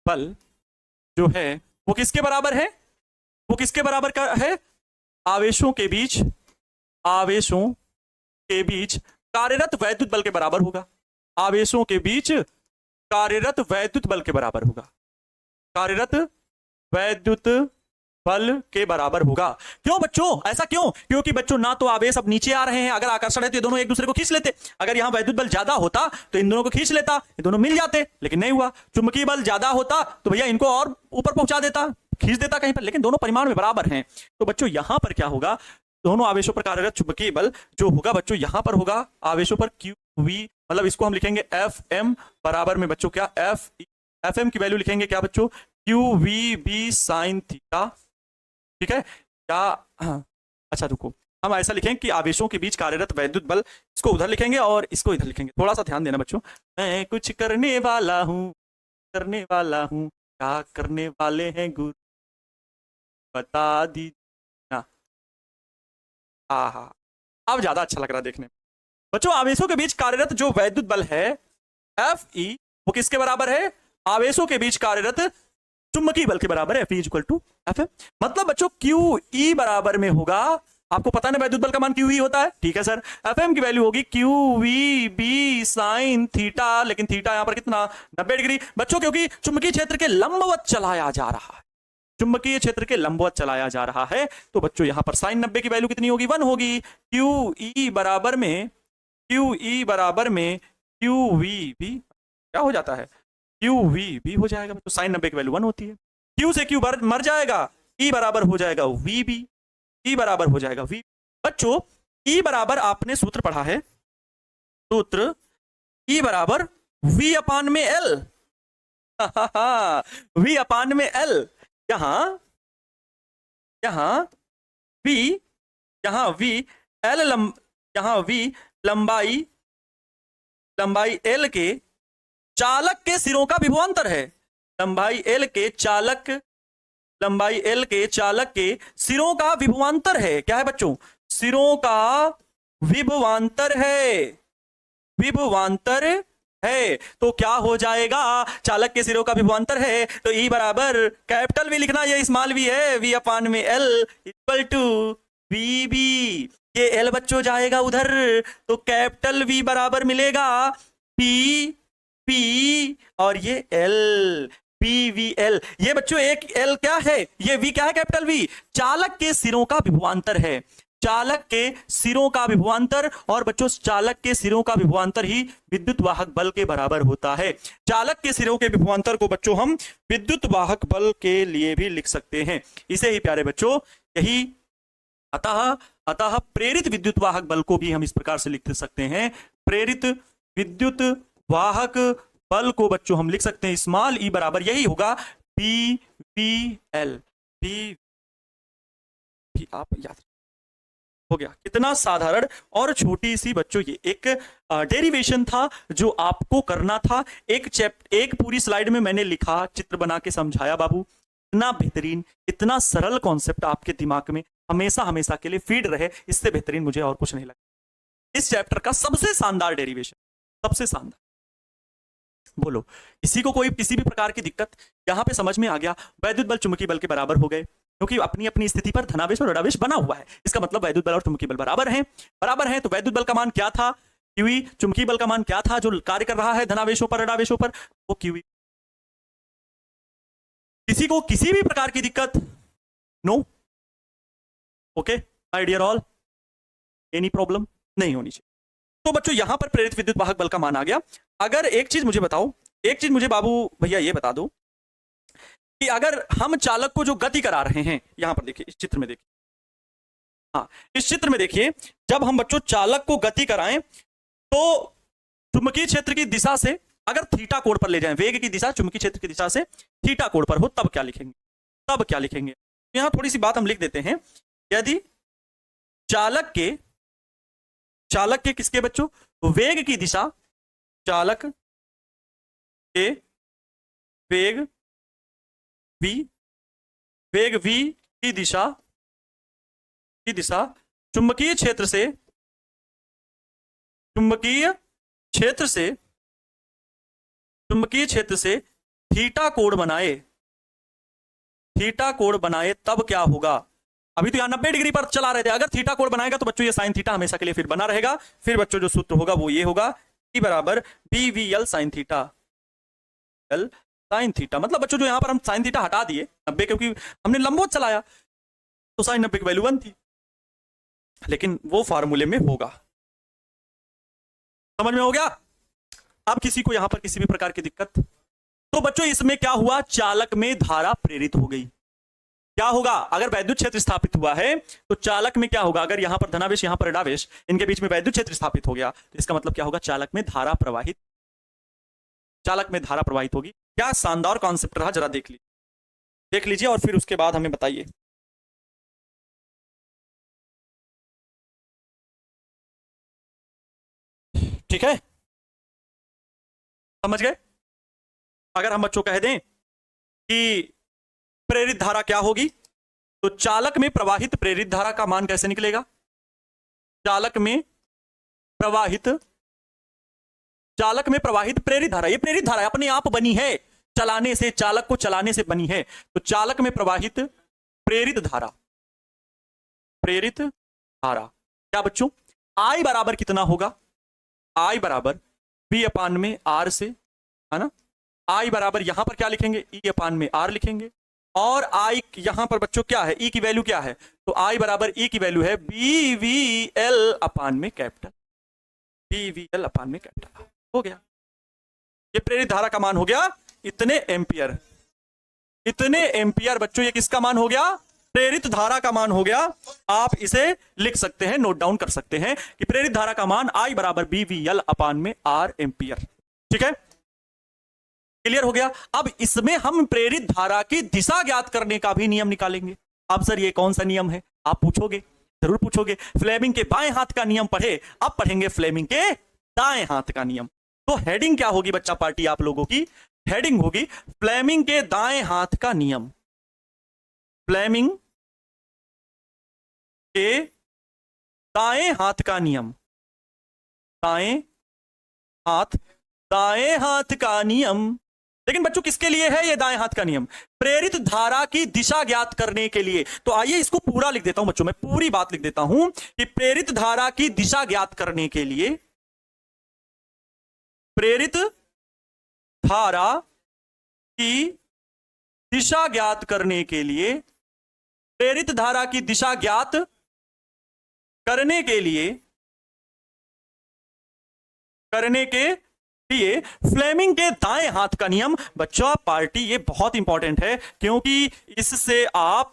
बल जो है वो किसके बराबर है? वो किसके बराबर का है? आवेशों के बीच, आवेशों के बीच कार्यरत वैद्युत बल के बराबर होगा। आवेशों के बीच कार्यरत वैद्युत बल के बराबर होगा, कार्यरत वैद्युत बल के बराबर होगा। क्यों बच्चों? ऐसा क्यों? क्योंकि बच्चों ना तो आवेश अब नीचे आ रहे हैं, अगर आकर्षण है तो ये दोनों एक दूसरे को खींच लेते, अगर यहां वैद्युत बल ज्यादा होता तो इन दोनों को खींच लेता, ये दोनों मिल जाते, लेकिन नहीं हुआ। चुंबकीय बल ज्यादा होता तो भैया इनको और ऊपर पहुंचा देता, खींच देता कहीं पर, लेकिन दोनों परिमाण में बराबर हैं। तो बच्चों यहां पर क्या होगा? दोनों आवेशों पर कार्यरत चुंबकीय बल जो होगा बच्चों यहां पर होगा आवेशों पर क्यू वी, मतलब इसको हम लिखेंगे एफ एम बराबर में बच्चों क्या, एफ एम की वैल्यू लिखेंगे क्या बच्चों, Q V B sine theta. ठीक है क्या? हाँ। अच्छा रुको, हम ऐसा लिखेंगे कि आवेशों के बीच कार्यरत वैद्युत बल, इसको उधर लिखेंगे और इसको इधर लिखेंगे। थोड़ा सा ध्यान देना बच्चों, मैं कुछ करने वाला हूं, करने वाला हूं, क्या करने वाले हैं गुरु बता दी ना। हाँ, अब ज्यादा अच्छा लग रहा है देखने में। बच्चों आवेशों के बीच कार्यरत जो वैद्युत बल है एफ ई, वो किसके बराबर है? आवेशों के बीच कार्यरत चुंबकीय बल के बराबर है, F is equal to F M. मतलब बच्चों क्यू ई बराबर में होगा, आपको पता है ना वैद्युत बल का मान क्यू ई होता है, ठीक है सर। एफ एम की वैल्यू होगी Q V B sine theta, लेकिन थीटा यहां पर कितना, 90 डिग्री बच्चों, क्योंकि चुंबकीय क्षेत्र के लंबवत चलाया जा रहा है, चुंबकीय क्षेत्र के लंबवत चलाया जा रहा है। तो बच्चों यहां पर साइन 90 की वैल्यू कितनी होगी? 1 होगी। क्यू ई बराबर में, क्यू ई बराबर में क्यू वी भी क्या हो जाता है, क्यू वी भी हो जाएगा। तो साइन 90 की वैल्यू 1 होती है, क्यू से क्यू मर जाएगा, ई बराबर हो जाएगा वी बी, ई बराबर हो जाएगा वी। बच्चों ई बराबर आपने सूत्र पढ़ा है, सूत्र ई बराबर वी अपान में एल, वी अपान में एल। यहां वी, यहां वी एल यहां वी लंबाई, लंबाई एल के चालक के सिरों का विभवांतर है, लंबाई एल के चालक, लंबाई एल के चालक के सिरों का विभवांतर है। क्या है बच्चों? सिरों का विभवांतर है, विभवांतर है। तो क्या हो जाएगा? चालक के सिरों का विभवांतर है तो ई बराबर कैपिटल वी लिखना, ये स्मॉल वी है, वी अपान में L equal to V B. ये एल बच्चों जाएगा उधर तो कैपिटल वी बराबर मिलेगा पी पी, और ये एल पी वी एल। ये बच्चों एक एल क्या है, ये वी क्या है, कैपिटल वी, चालक के सिरों का विभवांतर है, चालक के सिरों का विभवांतर। और बच्चों चालक के सिरों का विभवांतर ही विद्युत वाहक बल के बराबर होता है। चालक के सिरों के विभवांतर को बच्चों हम विद्युत वाहक बल के लिए भी लिख सकते हैं। इसे ही प्यारे बच्चों यही अतः प्रेरित विद्युत वाहक बल को भी हम इस प्रकार से लिख सकते हैं। प्रेरित विद्युत वाहक बल को बच्चों हम लिख सकते हैं स्मॉल ई बराबर यही होगा पी वी एल, पी भी आप याद हो गया। कितना साधारण और छोटी सी बच्चों ये एक डेरिवेशन था जो आपको करना था। एक पूरी स्लाइड में मैंने लिखा, चित्र बना के समझाया बाबू। इतना बेहतरीन, इतना सरल कॉन्सेप्ट आपके दिमाग में हमेशा हमेशा के लिए फीड रहे, इससे बेहतरीन मुझे और कुछ नहीं लगा। इस चैप्टर का सबसे शानदार डेरिवेशन, सबसे शानदार। बोलो किसी को कोई किसी भी प्रकार की दिक्कत यहां पे समझ में आ गया? वैद्युत बल चुंबकीय बल के बराबर हो गए, क्योंकि अपनी अपनी स्थिति पर धनावेश और ऋणावेश बना हुआ है। इसका मतलब वैद्युत बल और चुंबकीय बल बराबर हैं, बराबर हैं। तो वैद्युत बल का मान क्या था? क्यूई। चुंबकीय बल का मान क्या था जो कार्य कर रहा है धनावेशों पर ऋणावेशों पर? वो क्यूई। किसी को किसी भी प्रकार की दिक्कत? No? Okay my dear all, any problem नहीं होनी चाहिए। तो बच्चों यहां पर प्रेरित विद्युत वाहक बल का मान आ गया। अगर एक चीज मुझे बताओ, एक चीज मुझे बाबू भैया ये बता दो कि अगर हम चालक को जो गति करा रहे हैं, यहां पर देखिए इस चित्र में देखिए, हाँ इस चित्र में देखिए, जब हम बच्चों चालक को गति कराएं तो चुंबकीय क्षेत्र की दिशा से अगर थीटा कोण पर ले जाएं, वेग की दिशा चुंबकीय क्षेत्र की दिशा से थीटा कोण पर हो, तब क्या लिखेंगे? तब क्या लिखेंगे? यहां थोड़ी सी बात हम लिख देते हैं। यदि चालक के किसके बच्चों वेग की दिशा, चालक के वेग v की दिशा चुंबकीय क्षेत्र से थीटा कोण बनाए तब क्या होगा। अभी तो यहां 90 डिग्री पर चला रहे थे, अगर थीटा कोण बनाएगा तो बच्चों ये साइन थीटा हमेशा के लिए फिर बना रहेगा। फिर बच्चों जो सूत्र होगा वो ये होगा, ई बराबर B V L sine theta. L sine theta मतलब बच्चों जो यहां पर हम साइन थीटा हटा दिए 90, क्योंकि हमने लंबवत चलाया तो साइन 90 की वैल्यू 1 थी, लेकिन वो फार्मूले में होगा। समझ में हो गया। अब किसी को यहां पर किसी भी प्रकार की दिक्कत, तो बच्चों इसमें क्या हुआ, चालक में धारा प्रेरित हो गई। क्या होगा, अगर वैद्युत क्षेत्र स्थापित हुआ है तो चालक में क्या होगा, अगर यहां पर धनावेश यहां पर ऋणावेश, इनके बीच में वैद्युत क्षेत्र स्थापित हो गया तो इसका मतलब क्या होगा, चालक में धारा प्रवाहित होगी। क्या शानदार कॉन्सेप्ट रहा, जरा देख लीजिए और फिर उसके बाद हमें बताइए। ठीक है, समझ गए। अगर हम बच्चों कह दें कि प्रेरित धारा क्या होगी, तो चालक में प्रवाहित प्रेरित धारा का मान कैसे निकलेगा। चालक में प्रवाहित प्रेरित धारा, ये प्रेरित धारा अपने आप बनी है, चलाने से, चालक को चलाने से बनी है। तो चालक में प्रवाहित प्रेरित धारा क्या बच्चों, आई बराबर कितना होगा, आई बराबर बी अपान में आर से, है ना। आई बराबर यहां पर क्या लिखेंगे, ई अपान में आर लिखेंगे, और आई यहां पर बच्चों क्या है, ई की वैल्यू क्या है, तो आई बराबर ई की वैल्यू है बी वी एल अपान में कैपिटल, हो गया। ये प्रेरित धारा का मान हो गया इतने एम्पियर बच्चों, ये किसका मान हो गया, प्रेरित धारा का मान हो गया। आप इसे लिख सकते हैं, नोट डाउन कर सकते हैं कि प्रेरित धारा का मान आई बराबर बी वी एल अपान में आर एम्पियर। ठीक है, क्लियर हो गया। अब इसमें हम प्रेरित धारा की दिशा ज्ञात करने का भी नियम निकालेंगे। अब सर ये कौन सा नियम है, आप पूछोगे, जरूर पूछोगे। फ्लेमिंग के बाएं हाथ का नियम पढ़े, अब पढ़ेंगे फ्लेमिंग के दाएं हाथ का नियम। तो हेडिंग क्या होगी बच्चा पार्टी आप लोगों की, हेडिंग होगी फ्लेमिंग के दाएं हाथ का नियम। फ्लेमिंग के दाएं हाथ का नियम, दाएं हाथ का नियम। लेकिन बच्चों किसके लिए है ये दाएं हाथ का नियम, प्रेरित धारा की दिशा ज्ञात करने के लिए। तो आइए इसको पूरा लिख देता हूं बच्चों, मैं पूरी बात लिख देता हूं कि प्रेरित धारा की दिशा ज्ञात करने के लिए, प्रेरित धारा की दिशा ज्ञात करने के लिए, प्रेरित धारा की दिशा ज्ञात करने के लिए फ्लेमिंग के दाएं हाथ का नियम बच्चों पार्टी ये बहुत इंपॉर्टेंट है, क्योंकि इससे आप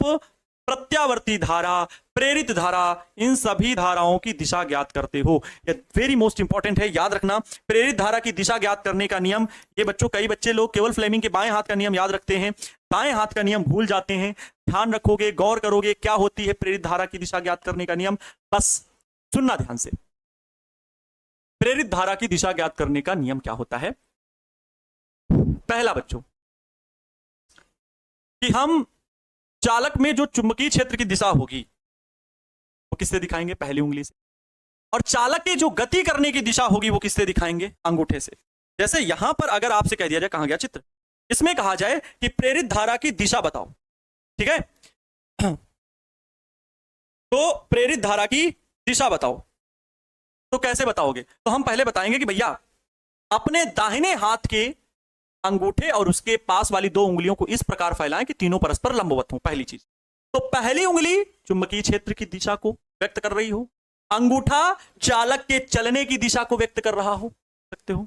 प्रत्यावर्ती धारा, प्रेरित धारा, इन सभी धाराओं की दिशा ज्ञात करते हो। ये वेरी मोस्ट इंपॉर्टेंट है, याद रखना। प्रेरित धारा की दिशा ज्ञात करने का नियम, ये बच्चों कई बच्चे लोग केवल फ्लेमिंग के बाएं हाथ का नियम याद रखते हैं, दाएं हाथ का नियम भूल जाते हैं। ध्यान रखोगे, गौर करोगे, क्या होती है प्रेरित धारा की दिशा ज्ञात करने का नियम, बस सुनना ध्यान से। प्रेरित धारा की दिशा ज्ञात करने का नियम क्या होता है। पहला बच्चों कि हम चालक में जो चुंबकीय क्षेत्र की दिशा होगी वो किससे दिखाएंगे, पहली उंगली से। और चालक की जो गति करने की दिशा होगी वो किससे दिखाएंगे, अंगूठे से। जैसे यहां पर अगर आपसे कह दिया जाए, कहां गया चित्र, इसमें कहा जाए कि प्रेरित धारा की दिशा बताओ, ठीक है, तो प्रेरित धारा की दिशा बताओ, तो कैसे बताओगे। तो हम पहले बताएंगे कि भैया अपने दाहिने हाथ के अंगूठे और उसके पास वाली दो उंगलियों को इस प्रकार फैलाएं कि तीनों परस्पर लंबवत हो। पहली चीज, तो पहली उंगली चुंबकीय क्षेत्र की दिशा को व्यक्त कर रही हो, अंगूठा चालक के चलने की दिशा को व्यक्त कर रहा हो, सकते हो।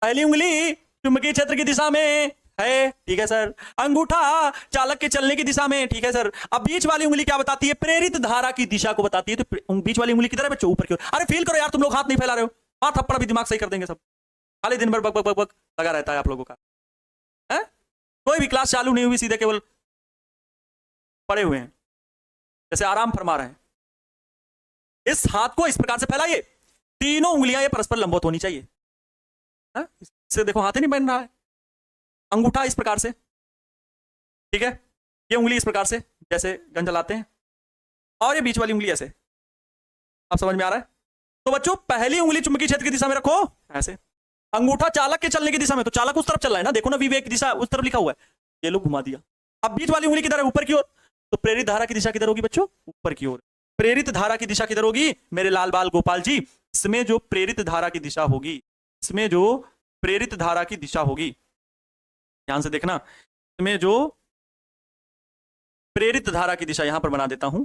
पहली उंगली चुंबकीय क्षेत्र की दिशा में है, ठीक है सर, अंगूठा चालक के चलने की दिशा में, ठीक है सर। अब बीच वाली उंगली क्या बताती है, प्रेरित धारा की दिशा को बताती है। तो बीच वाली उंगली किधर है बच्चों, ऊपर की ओर। अरे फील करो यार, तुम लोग हाथ नहीं फैला रहे हो, हाथ थप्पड़ भी दिमाग सही कर देंगे सब, खाली दिन भर बक बक बक बक लगा रहता है आप लोगों का, है? कोई भी क्लास चालू नहीं हुई, सीधे केवल पड़े हुए हैं, जैसे आराम फरमा रहे हैं। इस हाथ को इस प्रकार से फैलाइए, तीनों उंगलियां ये परस्पर लंबवत होनी चाहिए। इससे देखो हाथ ही नहीं बन रहा है। अंगूठा इस प्रकार से, ठीक है, ये उंगली इस प्रकार से, जैसे गन चलाते हैं, और ये बीच वाली उंगली ऐसे। अब समझ में आ रहा है? तो बच्चों पहली उंगली चुंबकीय क्षेत्र की दिशा में रखो ऐसे, अंगूठा चालक के चलने की दिशा में, तो चालक उस तरफ चल रहा है ना, देखो ना विवेक की दिशा उस तरफ लिखा हुआ है, ये लोग घुमा दिया। अब बीच वाली उंगली किधर है? ऊपर की ओर। तो प्रेरित धारा की दिशा किधर होगी बच्चों? ऊपर की ओर। प्रेरित धारा की दिशा किधर होगी मेरे लाल बाल गोपाल जी? इसमें जो प्रेरित धारा की दिशा होगी, इसमें जो प्रेरित धारा की दिशा होगी, ध्यान से देखना, इसमें जो प्रेरित धारा की दिशा यहां पर बना देता हूं,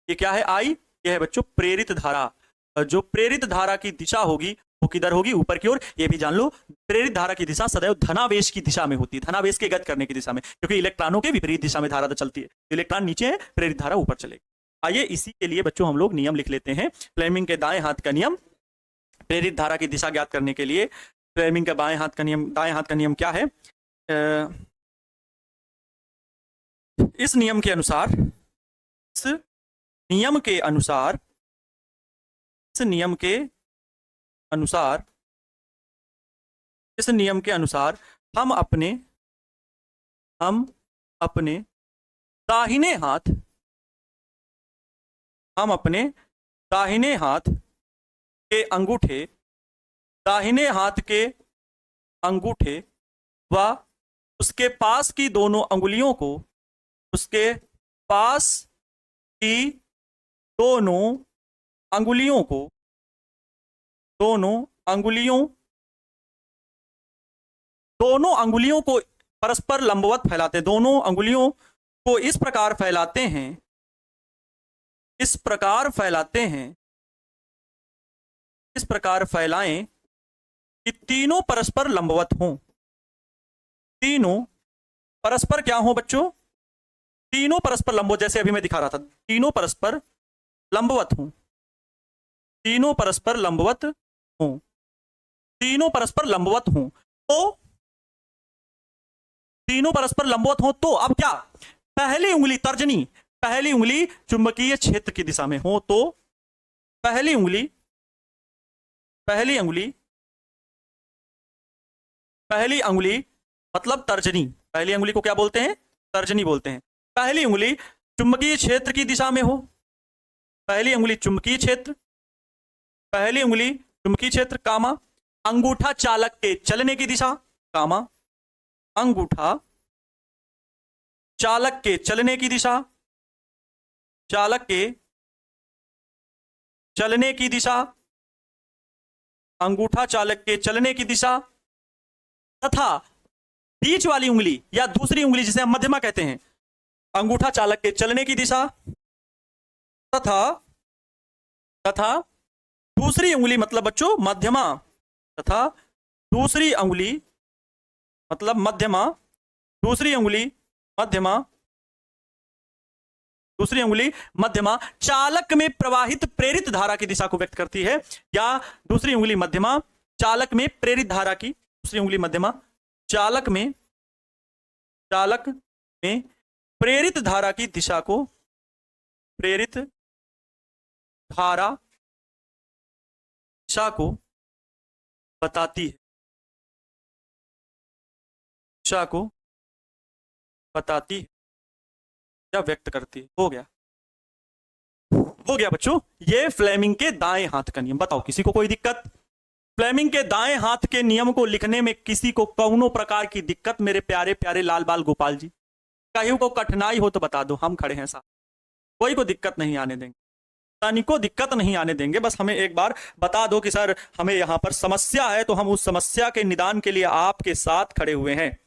ये क्या है? आई। ये है बच्चों प्रेरित धारा। जो प्रेरित धारा की दिशा होगी वो किधर होगी? ऊपर की ओर। ये भी जान लो, प्रेरित धारा की दिशा सदैव धनावेश की दिशा में होती है, धनावेश के गति करने की दिशा में, क्योंकि इलेक्ट्रॉनों के विपरीत दिशा में धारा चलती है। इलेक्ट्रॉन नीचे है, प्रेरित धारा ऊपर चलेगी। आइए इसी के लिए बच्चों हम लोग नियम लिख लेते हैं। फ्लेमिंग के दाएं हाथ का नियम, प्रेरित धारा की दिशा ज्ञात करने के लिए फ्लेमिंग का बाएं हाथ का नियम, दाएं हाथ का नियम क्या है? इस नियम के अनुसार, इस नियम के अनुसार, इस नियम के अनुसार, इस नियम के अनुसार हम अपने दाहिने हाथ, हम अपने दाहिने हाथ के अंगूठे, दाहिने हाथ के अंगूठे व उसके पास की दोनों अंगुलियों को, उसके पास की दोनों अंगुलियों को, दोनों अंगुलियों को परस्पर लंबवत फैलाते हैं। दोनों अंगुलियों को इस प्रकार फैलाते हैं, इस प्रकार फैलाते हैं, इस प्रकार फैलाएं कि तीनों परस्पर लंबवत हों। तीनों परस्पर क्या हो बच्चों? तीनों परस्पर लंबवत, जैसे अभी मैं दिखा रहा था, तीनों परस्पर लंबवत हों, तीनों परस्पर लंबवत हों, तीनों परस्पर लंबवत हों। तो तीनों परस्पर लंबवत हों तो अब क्या? पहली उंगली तर्जनी, पहली उंगली चुंबकीय क्षेत्र की दिशा में हो तो पहली उंगली, पहली अंगुली मतलब तर्जनी, पहली अंगुली को क्या बोलते हैं? तर्जनी बोलते हैं। पहली उंगली चुंबकीय क्षेत्र की दिशा में हो, पहली उंगली चुंबकीय क्षेत्र, पहली उंगली चुंबकीय क्षेत्र कामा अंगूठा चालक के चलने की दिशा, कामा अंगूठा चालक के चलने की दिशा, चालक के चलने की दिशा, अंगूठा चालक के चलने की दिशा, तथा बीच वाली उंगली या दूसरी उंगली जिसे हम मध्यमा कहते हैं, अंगूठा चालक के चलने की दिशा तथा दूसरी उंगली मतलब बच्चों मध्यमा, तथा दूसरी उंगली मतलब मध्यमा, दूसरी उंगली मध्यमा, दूसरी उंगली मध्यमा चालक में प्रवाहित प्रेरित धारा की दिशा को व्यक्त करती है, या दूसरी उंगली मध्यमा चालक में प्रेरित धारा की, दूसरी उंगली मध्यमा चालक में प्रेरित धारा की दिशा को, प्रेरित धारा दिशा को बताती है, दिशा को बताती है या व्यक्त करती है। हो गया बच्चों ये फ्लेमिंग के दाएं हाथ का नियम। बताओ किसी को कोई दिक्कत? फ्लेमिंग के दाएं हाथ के नियम को लिखने में किसी को कौनो प्रकार की दिक्कत मेरे प्यारे प्यारे लाल बाल गोपाल जी? कहीं को कठिनाई हो तो बता दो, हम खड़े हैं साथ, कोई को दिक्कत नहीं आने देंगे, तनिको दिक्कत नहीं आने देंगे। बस हमें एक बार बता दो कि सर हमें यहां पर समस्या है, तो हम उस समस्या के निदान के लिए आपके साथ खड़े हुए हैं,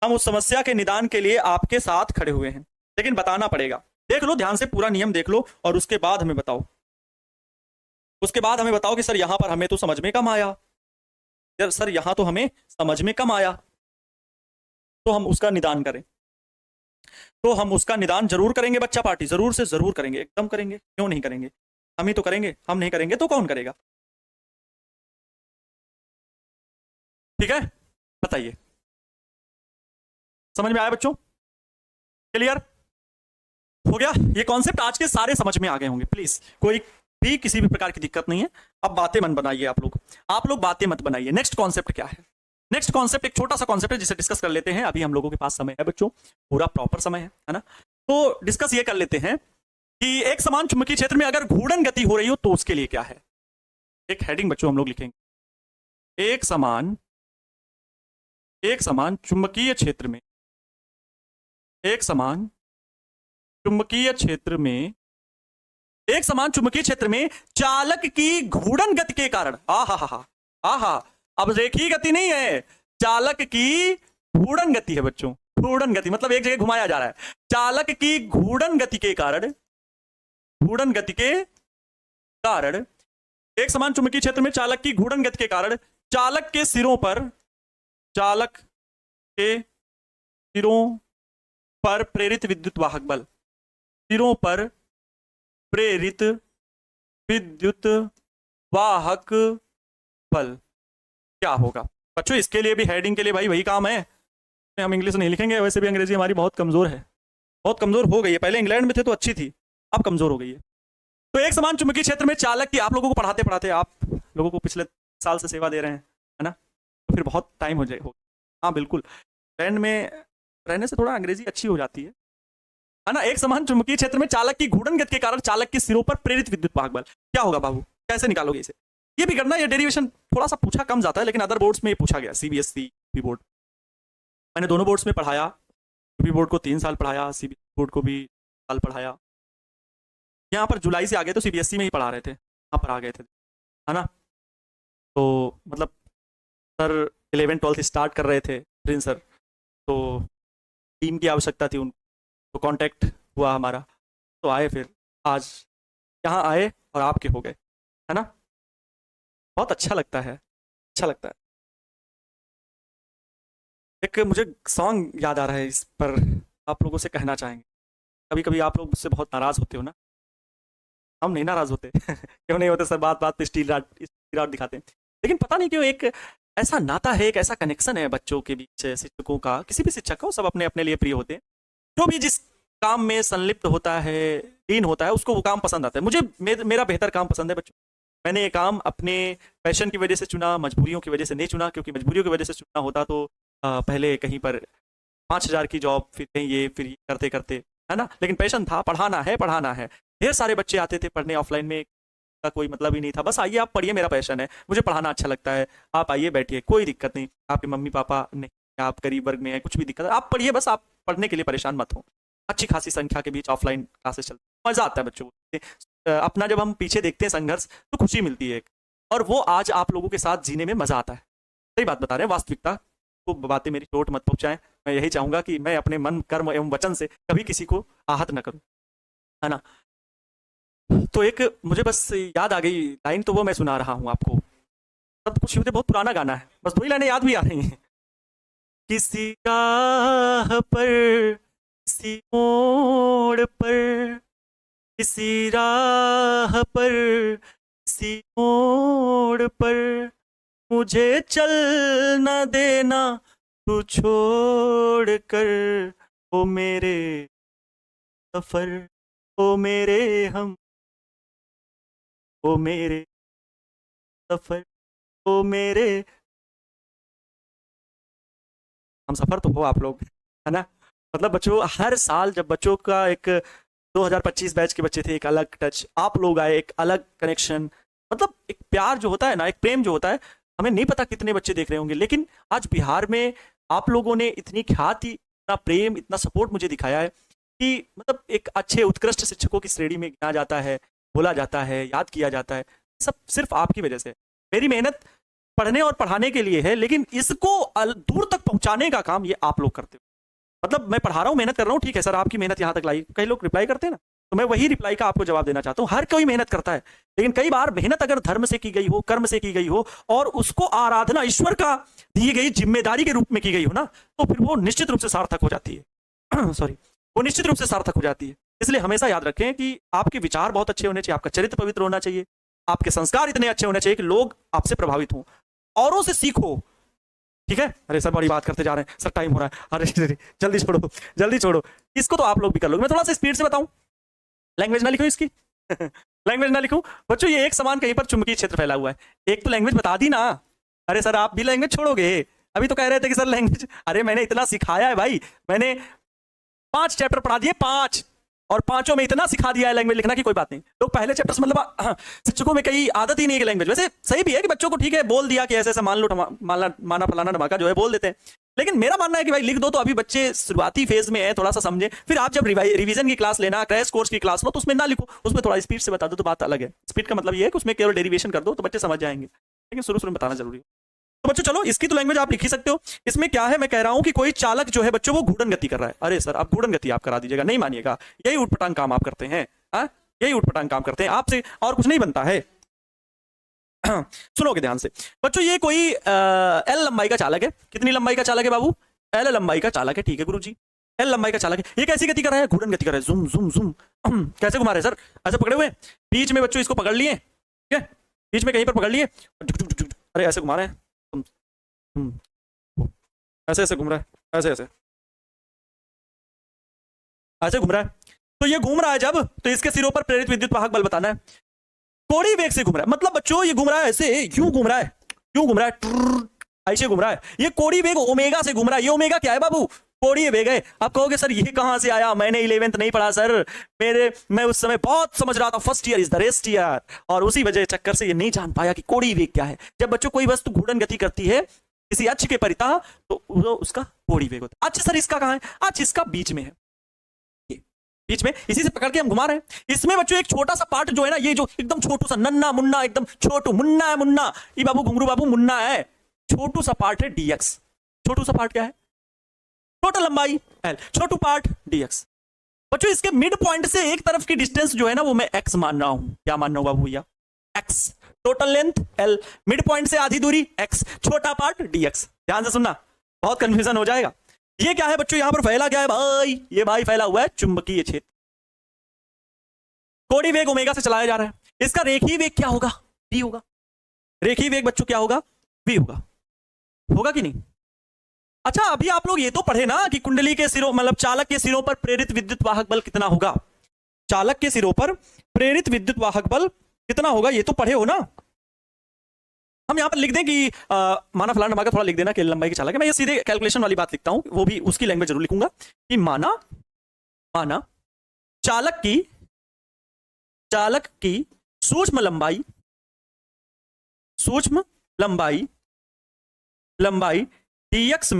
हम उस समस्या के निदान के लिए आपके साथ खड़े हुए हैं। लेकिन बताना पड़ेगा, देख लो ध्यान से पूरा नियम देख लो और उसके बाद हमें बताओ, उसके बाद हमें बताओ कि सर यहां पर हमें तो समझ में कम आया, यार सर यहां तो हमें समझ में कम आया, तो हम उसका निदान करें। तो हम उसका निदान जरूर करेंगे बच्चा पार्टी, जरूर से जरूर करेंगे, एकदम करेंगे, क्यों नहीं करेंगे? हम ही तो करेंगे, हम नहीं करेंगे तो कौन करेगा? ठीक है, बताइए समझ में आया बच्चों? क्लियर हो गया? ये कॉन्सेप्ट आज के सारे समझ में आ गए होंगे। प्लीज कोई भी किसी भी प्रकार की दिक्कत नहीं है। अब बातें मत बनाइए आप लोग बातें मत बनाइए। नेक्स्ट कॉन्सेप्ट क्या है? नेक्स्ट कॉन्सेप्ट एक छोटा सा कॉन्सेप्ट है जिसे डिस्कस कर लेते हैं। अभी हम लोगों के पास समय है बच्चों, पूरा प्रॉपर समय है ना? तो डिस्कस ये कर लेते हैं कि एक समान चुंबकीय क्षेत्र में अगर घूर्णन गति हो रही हो तो उसके लिए क्या है। एक हेडिंग बच्चों हम लोग लिखेंगे, एक समान चुंबकीय क्षेत्र में, एक समान चुंबकीय क्षेत्र में चालक की घूर्णन गति के कारण, आहा, अब रेखीय गति नहीं है, चालक की घूर्णन गति है बच्चों। घूर्णन गति मतलब एक जगह घुमाया जा रहा है। चालक की घूर्णन गति के कारण, एक समान चुंबकीय क्षेत्र में चालक की घूर्णन गति के कारण चालक के सिरों पर प्रेरित विद्युत वाहक बल क्या होगा बच्चों। इसके लिए भी हेडिंग के लिए भाई वही काम है, हम इंग्लिश नहीं लिखेंगे, वैसे भी अंग्रेजी हमारी बहुत कमजोर हो गई है। पहले इंग्लैंड में थे तो अच्छी थी, अब कमजोर हो गई है। तो एक समान चुंबकीय क्षेत्र में चालक की, आप लोगों को पढ़ाते आप लोगों को पिछले साल से सेवा दे रहे हैं, है ना, तो फिर बहुत टाइम हो जाएगा। हाँ बिल्कुल, इंग्लैंड में रहने से थोड़ा अंग्रेजी अच्छी हो जाती है ना। एक समान चुंबकीय क्षेत्र में चालक की घूर्णन गति के कारण चालक के सिरों पर प्रेरित विद्युत वाहक बल क्या होगा बाबू, कैसे निकालोगे इसे। ये भी करना, ये डेरिवेशन थोड़ा सा पूछा कम जाता है, लेकिन अदर बोर्ड्स में ये पूछा गया, सीबीएसई यूपी बोर्ड, मैंने दोनों बोर्ड्स में पढ़ाया। यूपी बोर्ड को 3 साल पढ़ाया, सीबीएसई बोर्ड को भी साल पढ़ाया। यहाँ पर जुलाई से आ गए तो सीबीएसई में ही पढ़ा रहे थे, यहाँ पर आ गए थे, है ना। तो मतलब सर 11 12 स्टार्ट कर रहे थे प्रिंस सर, तो टीम की आवश्यकता थी, उनको तो कांटेक्ट हुआ हमारा, तो आए, फिर आज यहाँ आए और आपके हो गए, है ना। बहुत अच्छा लगता है। एक मुझे सॉन्ग याद आ रहा है, इस पर आप लोगों से कहना चाहेंगे। कभी कभी आप लोग मुझसे बहुत नाराज होते हो ना, हम नहीं नाराज होते क्यों नहीं होते सर, बात पे स्टील रॉड दिखाते हैं, लेकिन पता नहीं क्यों एक ऐसा नाता है, एक ऐसा कनेक्शन है बच्चों के बीच, शिक्षकों का, किसी भी शिक्षक को, सब अपने अपने लिए प्रिय होते हैं। जो भी जिस काम में संलिप्त होता है, लीन होता है, उसको वो काम पसंद आता है। मुझे मेरा बेहतर काम पसंद है बच्चों। मैंने ये काम अपने पैशन की वजह से चुना, मजबूरियों की वजह से नहीं चुना, क्योंकि मजबूरियों की वजह से चुना होता तो पहले कहीं पर 5,000 की जॉब, फिर कहीं ये, फिर ये करते करते, है ना। लेकिन पैशन था, पढ़ाना है। ढेर सारे बच्चे आते थे पढ़ने, ऑफलाइन में का कोई मतलब ही नहीं था, बस आइए आप पढ़िए, मेरा पैशन है, मुझे पढ़ाना अच्छा लगता है, आप आइए बैठिए, कोई दिक्कत नहीं। आपके मम्मी पापा नहीं, आप गरीब वर्ग में हैं, कुछ भी दिक्कत है, आप पढ़िए, बस आप पढ़ने के लिए परेशान मत हो। अच्छी खासी संख्या के बीच ऑफलाइन क्लासेस चलती, मजा आता है बच्चों को। अपना जब हम पीछे देखते हैं संघर्ष, तो खुशी मिलती है एक, और वो आज आप लोगों के साथ जीने में मजा आता है। सही बात बता रहे हैं, वास्तविकता को बातें मेरी चोट मत पहुंचाएं। मैं यही चाहूंगा कि मैं अपने मन, कर्म एवं वचन से कभी किसी को आहत न करूं, है ना। तो एक मुझे बस याद आ गई लाइन, तो वो मैं सुना रहा हूं आपको। सब कुछ मुझे बहुत पुराना गाना है, बस 2 ही लाइनें याद भी आ रही हैं। किसी राह पर, किसी मोड़ पर, किसी राह पर, किसी मोड़ पर, मुझे चल न देना तू छोड़ कर, ओ मेरे सफर, ओ मेरे हम, ओ मेरे सफर, ओ मेरे हम सफर, तो हो आप लोग, है ना। मतलब बच्चों, हर साल जब बच्चों का एक 2025 बैच के बच्चे थे, एक अलग टच, आप लोग आए, एक अलग कनेक्शन, मतलब एक प्यार जो होता है ना, एक प्रेम जो होता है, हमें नहीं पता कितने बच्चे देख रहे होंगे, लेकिन आज बिहार में आप लोगों ने इतनी ख्याति, इतना प्रेम, इतना सपोर्ट मुझे दिखाया है कि मतलब एक अच्छे उत्कृष्ट शिक्षकों की श्रेणी में गिना जाता है, बोला जाता है, याद किया जाता है, सब सिर्फ आपकी वजह से। मेरी मेहनत पढ़ने और पढ़ाने के लिए है, लेकिन इसको दूर तक पहुंचाने का काम ये आप लोग करते हो। मतलब मैं पढ़ा रहा हूँ, मेहनत कर रहा हूँ, ठीक है सर, आपकी मेहनत यहाँ तक लाई। कई लोग रिप्लाई करते हैं ना, तो मैं वही रिप्लाई का आपको जवाब देना चाहता हूँ। हर कोई मेहनत करता है, लेकिन कई बार मेहनत अगर धर्म से की गई हो, कर्म से की गई हो, और उसको आराधना ईश्वर का दी गई जिम्मेदारी के रूप में की गई हो ना, तो फिर वो निश्चित रूप से सार्थक हो जाती है सॉरी, वो निश्चित रूप से सार्थक हो जाती है। इसलिए हमेशा याद रखें कि आपके विचार बहुत अच्छे होने चाहिए, आपका चरित्र पवित्र होना चाहिए, आपके संस्कार इतने अच्छे होने चाहिए कि लोग आपसे प्रभावित हों, औरों से सीखो। ठीक है, अरे सर बड़ी बात करते जा रहे हैं सर, टाइम हो रहा है, अरे जल्दी छोड़ो, इसको तो आप लोग भी कर लोगे। मैं थोड़ा सा स्पीड से बताऊं, लैंग्वेज ना लिखो इसकी लैंग्वेज ना लिखूं बच्चों, ये एक समान कहीं पर चुंबकीय क्षेत्र फैला हुआ है। एक तो लैंग्वेज बता दी ना, अरे सर आप भी लैंग्वेज छोड़ोगे, अभी तो कह रहे थे कि सर लैंग्वेज, अरे मैंने इतना सिखाया है भाई, मैंने 5 चैप्टर पढ़ा दिए, 5, और 5 में इतना सिखा दिया है लैंग्वेज लिखना की कोई बात नहीं। लोग पहले चैप्टर से मतलब शिक्षकों में कई आदत ही नहीं है लैंग्वेज। वैसे सही भी है कि बच्चों को ठीक है बोल दिया कि ऐसे ऐसे मान लो, माना फलाना धमाका जो है बोल देते हैं, लेकिन मेरा मानना है कि भाई लिख दो तो अभी बच्चे शुरुआती फेज में है, थोड़ा सा समझे, फिर आप जब रिवीजन की क्लास लेना, क्रैश कोर्स की क्लास लो, तो उसमें ना लिखो, उसमें थोड़ा स्पीड से बता दो तो बात अलग है। स्पीड का मतलब ये है कि उसमें केवल डेरिवेशन कर दो तो बच्चे समझ जाएंगे, लेकिन शुरू शुरू में बताना जरूरी है। तो बच्चों चलो इसकी तो लैंग्वेज आप लिख ही सकते हो। इसमें क्या है, मैं कह रहा हूं कि कोई चालक जो है बच्चों वो घूर्णन गति कर रहा है। अरे सर आप घूर्णन गति आप करा दीजिएगा, नहीं मानिएगा, यही उठपटांग काम आप करते हैं, यही उठपटांग काम करते हैं, आपसे और कुछ नहीं बनता है। सुनोगे ध्यान से बच्चों, ये कोई एल लंबाई का चालक है। कितनी लंबाई का चालक है बाबू? एल लंबाई का चालक है, ठीक है गुरुजी, एल लंबाई का चालक है। ये कैसी गति कर रहा है? घूर्णन गति कर रहा है, जुम जुम जुम। कैसे घुमा रहे हैं सर? ऐसे पकड़े हुए बीच में बच्चों, इसको पकड़ लिए, ठीक है, बीच में कहीं पर पकड़ लिए, अरे ऐसे घुमा रहे हैं, ऐसे ऐसे घूम रहा है, ऐसे ऐसे ऐसे घूम रहा है। तो ये घूम रहा है जब, तो इसके सिरों पर प्रेरित विद्युत वाहक बल बताना है। कोड़ी वेग से घूम रहा है, मतलब बच्चों ये घूम रहा है ऐसे, यूं घूम रहा है, यूं घूम रहा है, ऐसे घूम रहा है। ये कोड़ी वेग ओमेगा से घूम रहा है। ये ओमेगा क्या है बाबू? कोड़ी वेग है। आप कहोगे सर ये कहां से आया, मैंने 11th नहीं पढ़ा सर, मैं उस समय बहुत समझ रहा था, first year is the rest year, और उसी वजह चक्कर से ये नहीं जान पाया कि कोड़ी वेग क्या है। जब बच्चों कोई वस्तु घूर्णन गति करती है किसी अक्ष के परितः तो उसका कोड़ी वेग होता है। अच्छा सर इसका कहां है? अच्छा इसका बीच में है, बीच में, इसी से पकड़ के हम घुमा रहे हैं। इसमें बच्चों एक छोटा सा पार्ट जो है ना, ये जो एकदम छोटू सा नन्ना मुन्ना, एकदम छोटू मुन्ना है, मुन्ना ये बाबू घुंगरू बाबू मुन्ना है, छोटू सा पार्ट है डीएक्स। छोटू सा पार्ट क्या है? टोटल लंबाई एल, छोटू पार्ट डीएक्स। बच्चों इसके मिड पॉइंट से एक तरफ की डिस्टेंस जो है ना वो मैं एक्स मान रहा हूं। क्या मान रहा हूं बाबू भैया? X. Total length L, mid point से आधी दूरी एक्स, छोटा पार्ट डीएक्स। ध्यान से सुनना, बहुत कंफ्यूजन हो जाएगा। ये क्या है बच्चों? यहां पर फैला क्या है भाई? ये भाई फैला हुआ है चुंबकीय क्षेत्र। कोड़ी वेग ओमेगा से चलाया जा रहा है। इसका रेखीय वेग क्या होगा? v होगा। रेखीय वेग बच्चों क्या होगा? v होगा। होगा कि नहीं? अच्छा अभी आप लोग ये तो पढ़े ना कि कुंडली के सिरों, मतलब चालक के सिरों पर प्रेरित विद्युत वाहक बल कितना होगा? चालक के सिरों पर प्रेरित विद्युत वाहक बल कितना होगा, ये तो पढ़े हो ना। हम यहां पर लिख दें कि माना फलाना धमाका, थोड़ा लिख देना कि लंबाई के चालक है। मैं ये सीधे कैलकुलेशन वाली बात लिखता हूं, वो भी उसकी लैंग्वेज जरूर लिखूंगा कि माना चालक की सूक्ष्म लंबाई dx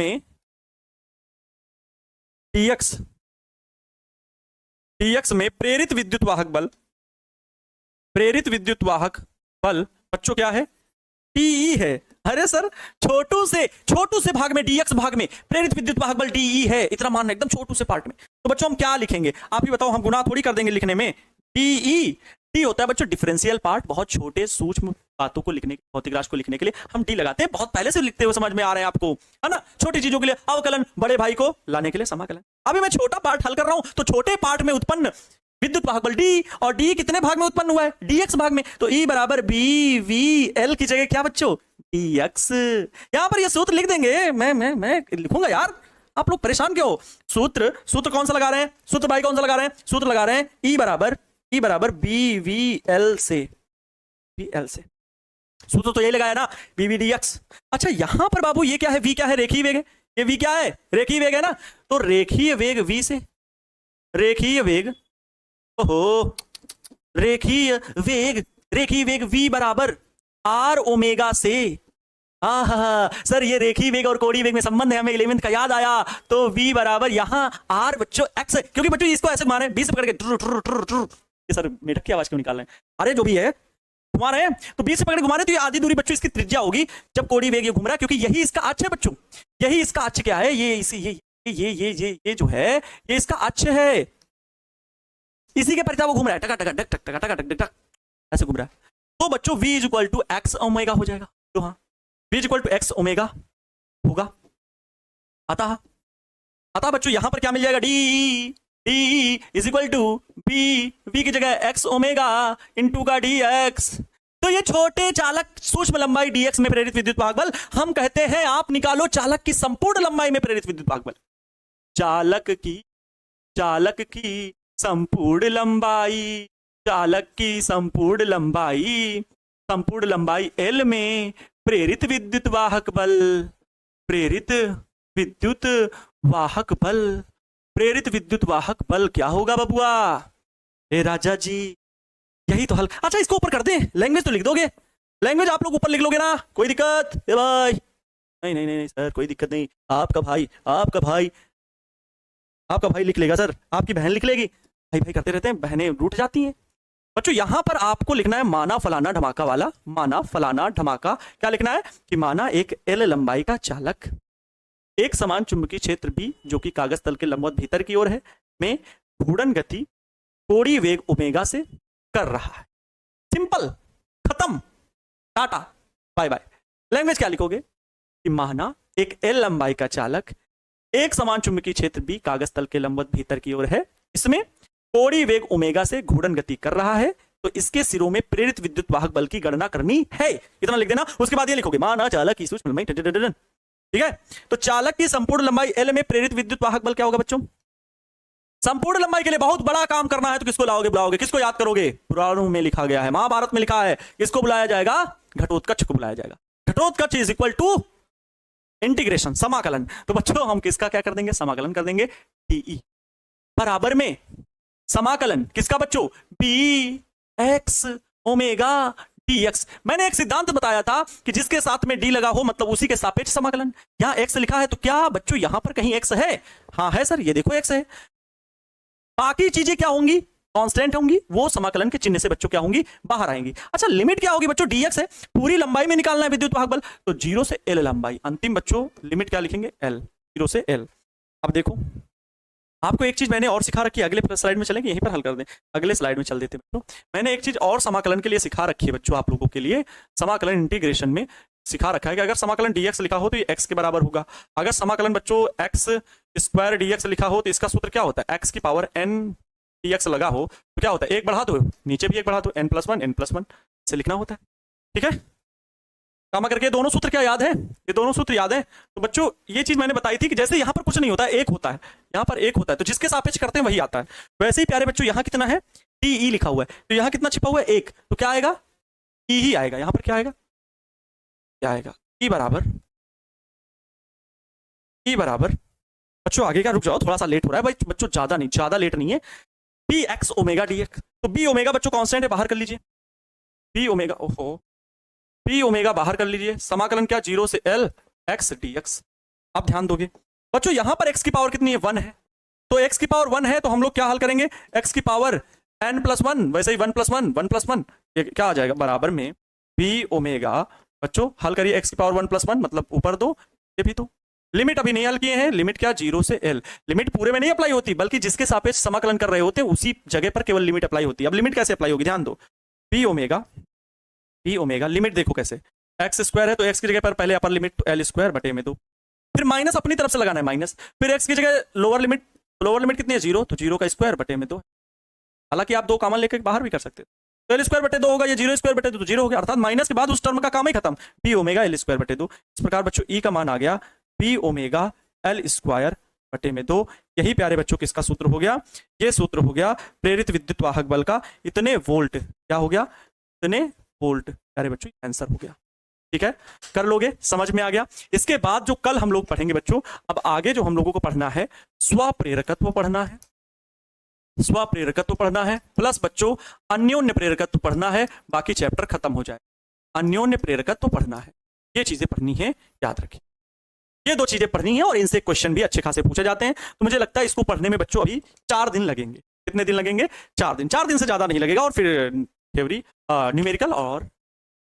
में प्रेरित विद्युत वाहक बल बच्चों क्या है? टीई है। अरे सर छोटू से भाग में, डीएक्स भाग में प्रेरित विद्युत वाहक बल टीई है, इतना मानना एकदम छोटू से पार्ट में। तो बच्चों हम क्या लिखेंगे आप ही बताओ? हम गुना थोड़ी कर देंगे लिखने में। टीई, टी होता है बच्चों डिफरेंशियल पार्ट, बहुत छोटे सूक्ष्म बातों को लिखने, भौतिक राशि को लिखने के लिए हम टी लगाते हैं। बहुत पहले से लिखते हुए समझ में आ रहे हैं आपको, है ना? छोटी चीजों के लिए अवकलन, बड़े भाई को लाने के लिए समाकलन। अभी मैं छोटा पार्ट हल कर रहा हूं, तो छोटे पार्ट में उत्पन्न विद्युत वाहक बल डी, और डी कितने भाग में उत्पन्न हुआ है? डीएक्स भाग में। तो ई बराबर बी वी एल की जगह क्या बच्चों? डीएक्स। यहां पर ये सूत्र लिख देंगे, मैं लिखूंगा यार, आप लोग परेशान क्यों? सूत्र कौन सा लगा रहे हैं? सूत्र भाई कौन सा लगा रहे हैं? सूत्र लगा रहे हैं ई बराबर बी वी एल से, सूत्र तो यही लगाया ना, बी वी डी एक्स। अच्छा यहां पर बाबू ये क्या है? वी क्या है? रेखीय वेग है। ये वी क्या है? रेखीय वेग है ना। तो रेखीय वेग वी से, रेखीय वेग वी बराबर आर ओमेगा से। सर ये रेखीय वेग और कोणीय वेग में संबंध है, हमें 11th का याद आया। तो v बराबर यहां r बच्चों x है, क्योंकि बच्चों इसको ऐसे मारे 20 पकड़ के ये सर मेढक की आवाज क्यों निकाल रहे हैं? अरे जो भी है घुमा रहे हैं, तो 20 से पकड़ के घुमा रहे, तो ये आधी दूरी बच्चों इसकी त्रिज्या होगी जब कोणीय वेग ये घूम रहा है, क्योंकि यही इसका अक्ष है बच्चों। यही इसका अक्ष क्या है? ये जो है ये इसका अक्ष है, इसी के परिता वो घूम रहा है, टका टका टक टक टका टका टक टक ऐसे घूम रहा है। तो बच्चों v equal to X omega हो जाएगा। तो हाँ v equal to X omega होगा। अतः बच्चों यहां पर क्या मिल जाएगा? D is equal to V की जगह एक्स ओमेगा इंटू का डी एक्स। तो ये छोटे चालक सूक्ष्म लंबाई dx में प्रेरित विद्युत वाहक बल, हम कहते हैं आप निकालो चालक की संपूर्ण लंबाई में प्रेरित विद्युत वाहक बल। चालक की संपूर्ण लंबाई L में प्रेरित विद्युत वाहक बल प्रेरित विद्युत वाहक बल क्या होगा बबुआ? ए राजा जी, यही तो हल। अच्छा, इसको ऊपर कर दें, लैंग्वेज तो लिख दोगे, लैंग्वेज आप लोग ऊपर लिख लोगे ना, कोई दिक्कत? ए भाई, नहीं नहीं नहीं सर, कोई दिक्कत नहीं, आपका भाई लिख लेगा सर, आपकी बहन लिख लेगी, भाई भाई करते रहते हैं, बहनें रूठ जाती हैं। बच्चों यहां पर आपको लिखना है माना फलाना धमाका वाला, माना फलाना धमाका। क्या लिखना है कि माना एक एल लंबाई का चालक एक समान चुंबकीय क्षेत्र बी जो कि कागज तल के लंबवत भीतर की ओर है में घूर्णन गति कोणीय वेग ओमेगा से कर रहा है। सिंपल, खत्म, टाटा, बाय बाय। लैंग्वेज क्या लिखोगे कि माना एक एल लंबाई का चालक एक समान चुंबकीय क्षेत्र बी कागज तल के लंबवत भीतर की ओर है, इसमें कोणीय वेग ओमेगा से घूर्णन गति कर रहा है, तो इसके सिरों में प्रेरित विद्युत वाहक बल की गणना करनी है। इतना लिख देना। उसके बाद ये लिखोगे माना चालक की सूक्ष्म लंबाई, ठीक है। तो चालक की संपूर्ण लंबाई एल में प्रेरित विद्युत वाहक बल क्या होगा बच्चों? संपूर्ण लंबाई के लिए बहुत बड़ा काम करना है, तो किसको लाओगे, बुलाओगे, किसको याद करोगे? पुराणों में लिखा गया है, महाभारत में लिखा है, किसको बुलाया जाएगा? घटोत्कच को बुलाया जाएगा। घटोत्कच इज इक्वल टू इंटीग्रेशन, समाकलन। तो बच्चों हम किसका क्या कर देंगे? समाकलन कर देंगे। टीई बराबर में समाकलन किसका बच्चों? B X omega dx। मैंने एक सिद्धांत बताया था कि जिसके साथ में d लगा हो मतलब उसी के सापेक्ष समाकलन। यहां x लिखा है तो क्या बच्चों यहां पर कहीं x है? हाँ है सर, ये देखो x है। बाकी चीजें क्या होंगी? कांस्टेंट होंगी, वो समाकलन के चिन्ह से बच्चों क्या होंगी? बाहर आएंगी। अच्छा, लिमिट क्या होगी बच्चों? dx है, पूरी लंबाई में निकालना है विद्युत वाहक बल, तो 0 से l लंबाई। अंतिम बच्चों लिमिट क्या लिखेंगे? l, 0 से l। अब देखो आपको एक चीज मैंने और सिखा रखी है, अगले स्लाइड में चलेंगे, यहीं पर हल कर दें, अगले स्लाइड में चल देते बच्चों। मैंने एक चीज और समाकलन के लिए सिखा रखी है बच्चों, आप लोगों के लिए समाकलन इंटीग्रेशन में सिखा रखा है कि अगर समाकलन dx लिखा हो तो ये x के बराबर होगा। अगर समाकलन बच्चों x स्क्वायर dx लिखा हो तो इसका सूत्र क्या होता है? x की पावर n dx लगा हो तो क्या होता है? एक बढ़ा दो, नीचे भी एक बढ़ा दो, n+1 से लिखना होता है, ठीक है। काम करके दोनों सूत्र क्या याद है? ये दोनों सूत्र याद है। तो बच्चों ये चीज मैंने बताई थी कि जैसे यहां पर कुछ नहीं होता है, एक होता है, यहां पर एक होता है, तो जिसके सापेक्ष करते हैं वही आता है। वैसे ही प्यारे बच्चों यहां कितना है? टीई लिखा हुआ है, तो यहां कितना छिपा हुआ है? एक, तो क्या आएगा? ई ही आएगा। यहां पर क्या आएगा? क्या आएगा? ई बराबर बच्चों आगे का रुक जाओ, थोड़ा सा लेट हो रहा है भाई बच्चों, ज्यादा लेट नहीं है। B X omega D X. तो बी ओमेगा बच्चों कांस्टेंट है, बाहर कर लीजिए। बी ओमेगा, ओहो, बी ओमेगा बाहर कर लीजिए। समाकलन क्या? 0 से l x dx। आप ध्यान दोगे बच्चों यहां पर x की पावर कितनी है? 1 है, तो x की पावर 1 है तो हम लोग क्या हल करेंगे? x की पावर n+1, वैसे ही 1+1 ये क्या आ जाएगा? बराबर में b ओमेगा। बच्चों हल करिए, x की पावर 1+1 मतलब ऊपर दो, ये भी तो। लिमिट अभी नहीं हल किए हैं, लिमिट क्या? 0 से l। लिमिट पूरे में नहीं अप्लाई होती, बल्कि जिसके सापेक्ष समाकलन कर रहे होते हैं उसी जगह पर केवल लिमिट अप्लाई होती है। अब लिमिट कैसे अप्लाई होगी? ध्यान दो, b ओमेगा लिमिट देखो कैसे, एक्स स्क्वायर है तो एक्स की जगह पर पहले अपर लिमिट एल स्क्वायर बटे में 2, फिर माइनस अपनी तरफ से लगाना है माइनस, फिर एक्स की जगह लोअर लिमिट कितनी है? 0, तो 0 का स्क्वायर बटे में 2। हालांकि आप 2 कॉमन लेकर बाहर भी कर सकते हैं, तो एल स्क्वायर बटे 2 होगा, ये 0 स्क्वायर बटे 2 तो 0 हो गया, अर्थात माइनस के बाद उस टर्म का काम ही खत्म। बी ओमेगा एल स्क्वायर बटे 2। इस प्रकार बच्चों ई का मान आ गया बी ओमेगा एल स्क्वायर बटे में 2। यही प्यारे बच्चों किसका सूत्र हो गया? ये सूत्र हो गया प्रेरित विद्युत वाहक बल का। इतने वोल्ट, क्या हो गया? इतने वोल्ट प्यारे बच्चों आंसर हो गया। ठीक है, कर लोगे, समझ में आ गया। इसके बाद जो कल हम लोग पढ़ेंगे बच्चों, अब आगे जो हम लोगों को पढ़ना है स्वप्रेरकत्व पढ़ना है, स्वप्रेरकत्व पढ़ना है, प्लस बच्चों अन्योन्य प्रेरकत्व पढ़ना है। बाकी चैप्टर खत्म हो जाए, अन्योन्य प्रेरकत्व पढ़ना है, ये चीजें पढ़नी है, याद रखें। ये 2 चीजें पढ़नी है और इनसे क्वेश्चन भी अच्छे खासे पूछे जाते हैं। तो मुझे लगता है इसको पढ़ने में बच्चों अभी 4 दिन लगेंगे। कितने दिन लगेंगे? 4 दिन। 4 दिन से ज्यादा नहीं लगेगा, और फिर थ्योरी, न्यूमेरिकल और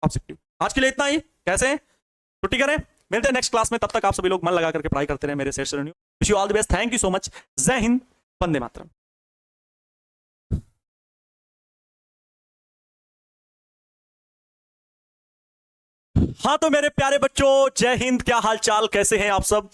ऑब्जेक्टिव। आज के लिए इतना ही। कैसे छुट्टी करें? मिलते हैं नेक्स्ट क्लास में, तब तक आप सभी लोग मन लगा करके पढ़ाई करते रहे मेरे session. Wish you all the best, thank you so much, जय हिंद, वंदे मातरम। हाँ तो मेरे प्यारे बच्चों, जय हिंद, क्या हालचाल, कैसे हैं आप सब?